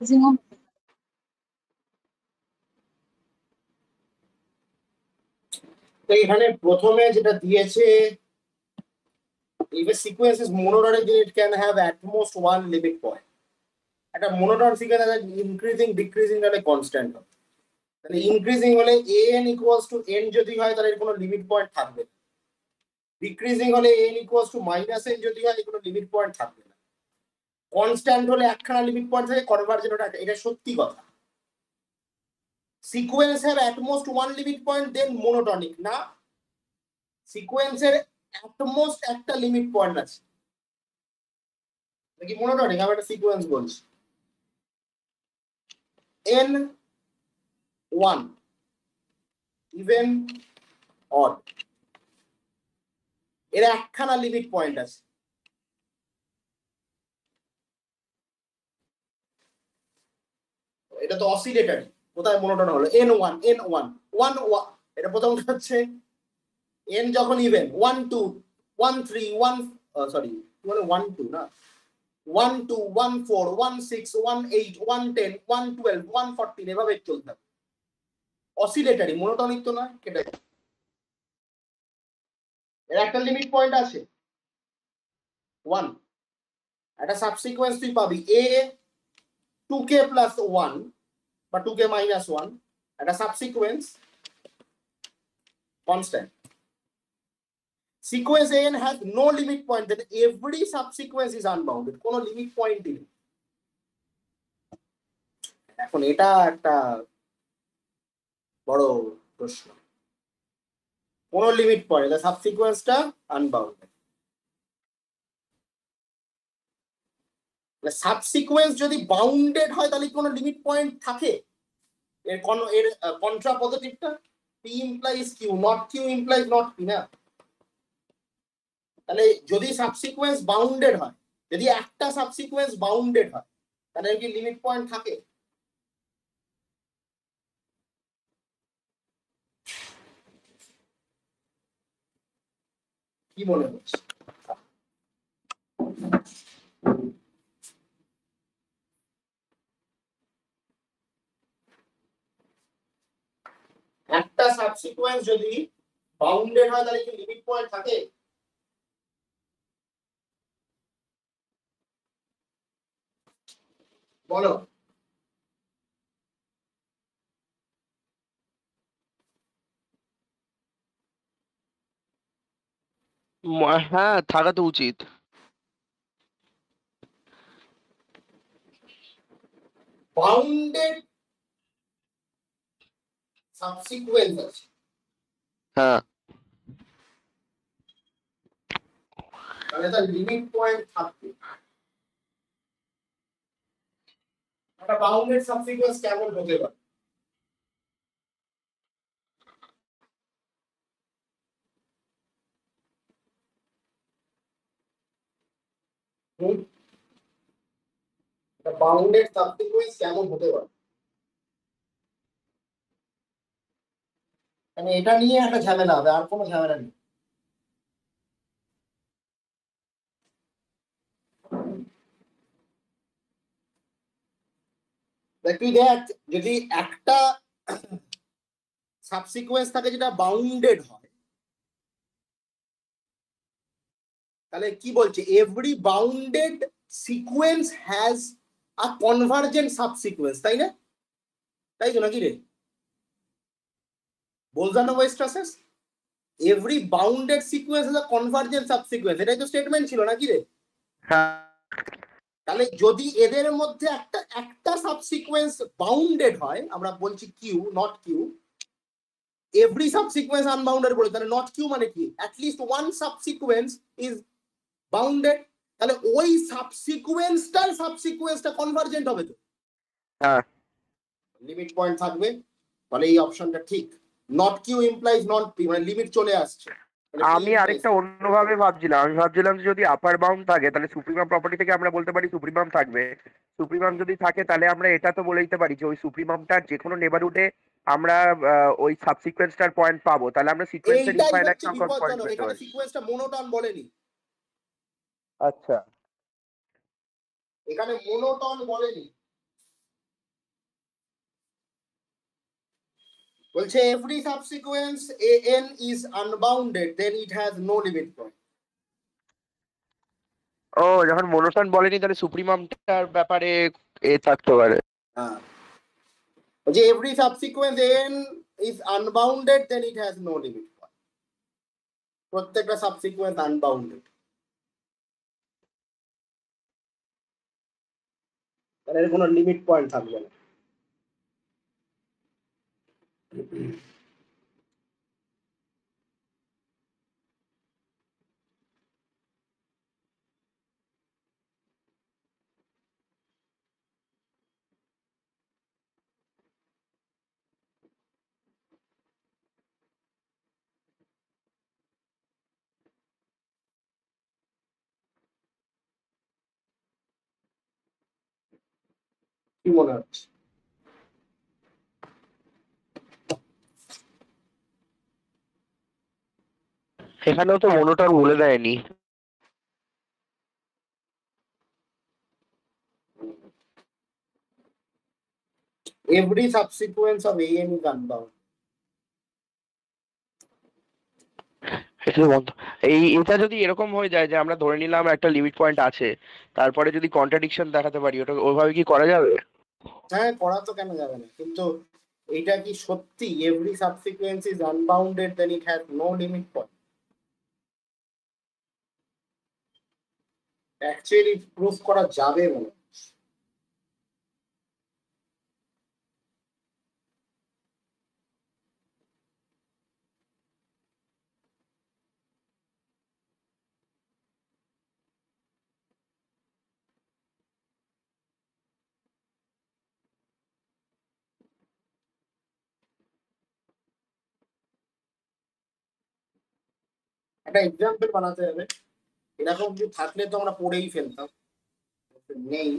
Maximum. তো এখানে প্রথমে যেটা দিয়েছে, if a sequence is monotonic then it can have at most one limit point. একটা মনোটন সিকোয়েন্স আছে ইনক্রিজিং ডিক্রিজিং তাহলে কনস্ট্যান্ট হবে, তাহলে ইনক্রিজিং হলে an ইকুয়ালস টু n যদি হয় তাহলে এর কোনো লিমিট পয়েন্ট থাকবে না। ডিক্রিজিং হলে n equals to minus n যদি হয় কোনো লিমিট পয়েন্ট থাকবে না, কনস্ট্যান্ট হলে একখানা লিমিট পয়েন্ট থাকে, কনভার্জেন্ট ওটা এটা সত্যি কথা। Sequence have at most one limit point then monotonic না, সিকোয়েন্সের অ্যাট মোস্ট একটা লিমিট পয়েন্ট আছে নাকি মোনোটনিক? আমি একটা সিকোয়েন্স বলছি n 1 ইভেন অড, এর একখানা লিমিট পয়েন্ট আছে, এটা তো অসিলেটরি, কোথায় মোনোটোন হলো n1 n1 1 এটা প্রথমটা হচ্ছে n যখন ইভেন 1 2 1 3 1 সরি মানে 1 2 না 1 2 1 4 1 6 1 8 1 10 1 12 1 14 এভাবে চলতে থাকে, অসিলেটরি, মোনোটনিক তো নয়। কেটে এর একটা লিমিট পয়েন্ট আছে 1, একটা সাবসিকোয়েন্স তুই পাবি a 2k প্লাস 1 বা 2k মাইনাস 1, একটা সাবসিকোয়েন্স constant. Sequence n has no limit point, then every subsequence is unbounded, কোনো লিমিট পয়েন্ট নেই। এখন এটা একটা বড় প্রশ্ন, কোন লিমিট পয়েন্ট, সাবসিকোয়েন্সটা আনবাউন্ডেড। সাবসিকোয়েন্স যদি বাউন্ডেড হয় তাহলে কোনো লিমিট পয়েন্ট থাকে? এর কন্ট্রা পজিটিভটা p implies q, not q implies not p না। তাহলে যদি সাবসিকোয়েন্স বাউন্ডেড হয়, যদি একটা সাবসিকোয়েন্স বাউন্ডেড হয় তাহলে কি লিমিট পয়েন্ট থাকে? কি মনে হচ্ছে? একটা সাবসিকোয়েন্স যদি বাউন্ডেড হয় তাহলে কি লিমিট পয়েন্ট থাকে? বলো। হ্যাঁ, থাকা তো উচিত। বাউন্ডেড সাবসিকোয়েন্স আছে, হ্যাঁ, তাহলে তার লিমিট পয়েন্ট থাকবে। একটা বাউন্ডেড সাবসিকোয়েন্স কেমন হতে পারে? একটা বাউন্ডেড সাবসিকোয়েন্স কেমন হতে পারে? মানে এটা নিয়ে একটা ঝামেলা হবে, আর কোনো ঝামেলা নেই। তুই দেখ, যদি একটা সাবসিকোয়েন্স থাকে যেটা বাউন্ডেড হয়, তাহলে কি বলছে? Every bounded sequence has a convergent subsequence, তাই না? তাই তো নাকি রে? Bolzano Weierstrass every bounded sequence has a convergent subsequence, এটাই তো স্টেটমেন্ট ছিল নাকি রে? হ্যাঁ, তাহলে যদি এদের মধ্যে একটা সাবসিকোয়েন্স বাউন্ডেড হয়, আমরা বলছি Q not Q, every subsequence unbounded বলে, তাহলে নট কিউ মানে কি? At least one subsequence is bounded, তাহলে ওই সাবসিকোয়েন্সটা কনভার্জেন্ট হবে তো, হ্যাঁ, লিমিট পয়েন্ট থাকবে। তাহলে এই অপশনটা ঠিক, not Q implies not P, মানে লিমিট চলে আসছে। আমি আরেকটা অন্যভাবে ভাবছিলাম, আমি ভাবছিলাম যে যদি আপার বাউন্ড থাকে তাহলে সুপ্রিমাম প্রপার্টি থেকে আমরা বলতে পারি সুপ্রিমাম থাকবে। সুপ্রিমাম যদি থাকে তাহলে আমরা এটা তো বলে দিতে পারি যে ওই সুপ্রিমামটার যে কোনো নেবারহুডে আমরা ওই সাবসিকোয়েন্সটার পয়েন্ট পাবো, তাহলে আমরা সিকোয়েন্সের এইটাই ইনফাইনাইট হচ্ছে সংখ্যক পয়েন্ট বিপজ্জনক, পেতে এখানে পারি। সিকোয়েন্সটা মোনোটন বলেনি, আচ্ছা, এখানে মোনোটন বলেনি, বলছে every সাবসিকোয়েন্স an is unbounded then it has no limit point। ও যখন মোনোটন বলেনি তাহলে সুপ্রিমামটার ব্যাপারে এ থাকতে পারে। হ্যাঁ, বলছে every সাবসিকোয়েন্স an is unbounded then it has no limit point। প্রত্যেকটা সাবসিকুয়েন্স আনবাউন্ডেড। তাহলে এর কোনো লিমিট পয়েন্ট থাকবে না। কি মনে হচ্ছে? এখানেও তো মনোটন বলে দেয়নি। Every subsequence of an is unbound. এটা যদি এরকম হয়ে যায় যে আমরা ধরে নিলাম একটা লিমিট পয়েন্ট আছে, তারপরে যদি কন্ট্রাডিকশন দেখাতে পারি, ওটা ওইভাবে কি করা যাবে? হ্যাঁ, করা তো কেন যাবে না, কিন্তু এটা কি সত্যি every subsequence is unbounded then it has no limit point? Actually proof করা যাবে মনে হচ্ছে। একটা এক্সাম্পল বানাতে হবে, এরকম কিছু থাকলে তো আমরা পড়েই ফেলতাম, নেই।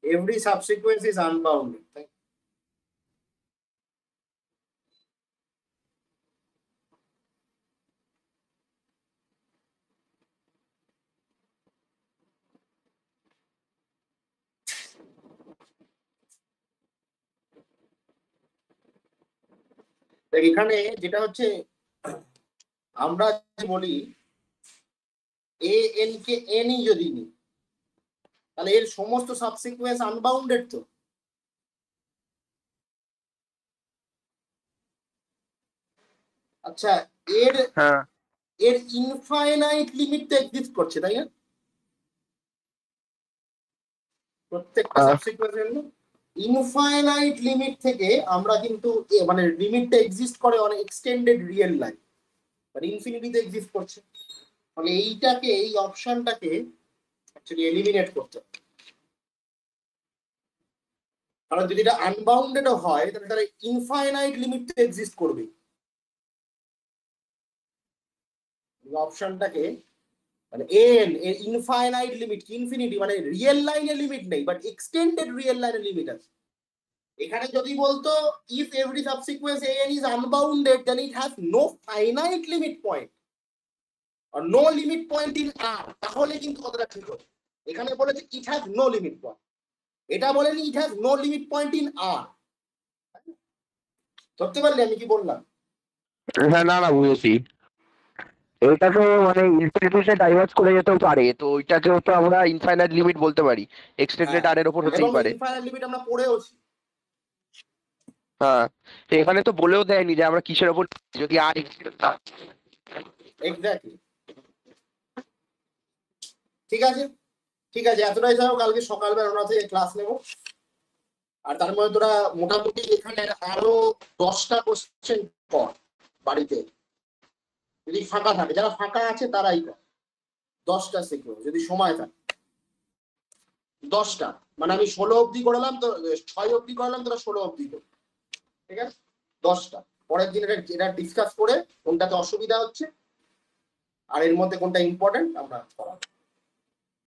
এভরি সাবসিকুয়েন্স ইজ আনবাউন্ডেড, তাই? এখানে যেটা হচ্ছে, আমরা বলি এ এন কে এনই যদি নিই, তাহলে এর সমস্ত সাবসিকুয়েন্স আনবাউন্ডেড তো। আচ্ছা, এর এর ইনফাইনাইট লিমিট তো এক্সিস্ট করছে, তাই না? প্রত্যেকটা সাবসিকুয়েন্সের ইনফাইনাইট লিমিট থেকে আমরা কিন্তু মানে লিমিটটা এক্সিস্ট করে অনেক এক্সটেন্ডেড রিয়েল লাইফ, মানে ইনফিনিটিতে এক্সিস্ট করছে। মানে এইটাকে, এই অপশনটাকে অ্যাকচুয়ালি এলিমিনেট করতে হবে। কারণ যদি এটা আনবাউন্ডেডও হয় তাহলে তাহলে ইনফাইনাইট লিমিট তো এক্সিস্ট করবে। অপশনটাকে মানে এন এর ইনফাইনাইট লিমিট কি ইনফিনিটি, মানে রিয়েল লাইনের লিমিট নেই বাট এক্সটেন্ডেড রিয়েল লাইনের লিমিট আছে। এখানে যদি বলতো if every subsequence an is unbounded then it has no finite limit point or no limit point in r, তাহলে কিন্তু কথাটা ঠিক হবে। এখানে বলেছে it has no limit point, এটা বলেনি it has no limit point in r। ধরতে পারলে আমি কি বললাম? হ্যাঁ, না না, বুঝেছি। এটা তো মানে ইনফিনিটিতে ডাইভার্জ করে যেতেও পারে, তো ওইটাকেও তো আমরা ইনফাইনাইট লিমিট বলতে পারি, এক্সটেন্ডেড আর এর উপর হতেই এবং পারে। ইনফাইনাইট লিমিট আমরা পড়েওছি। হ্যাঁ, তো এখানে তো বলেও দেয়নি যে আমরা কিসের উপর, যদি আর এক্স্যাক্টলি। ঠিক আছে, ঠিক আছে, এতটাই যাও। কালকে সকালবেলা ওরা থেকে ক্লাস নেব, আর তার মধ্যে তোরা মোটামুটি এখানে আরো 10টা কোশ্চেন কর বাড়িতে, যদি ফাঁকা থাকে। যারা ফাঁকা আছে তারাই কর 10টা সিকুয়েন্স, যদি সময় থাকে 10টা। মানে আমি 16 অব্দি করলাম, তো 6 অব্দি করলাম, তোরা 16 অব্দি কর, ঠিক আছে? 10টা। পরের দিন এটা ডিসকাস করে কোনটাতে অসুবিধা হচ্ছে আর এর মধ্যে কোনটা ইম্পর্টেন্ট আমরা করাবো।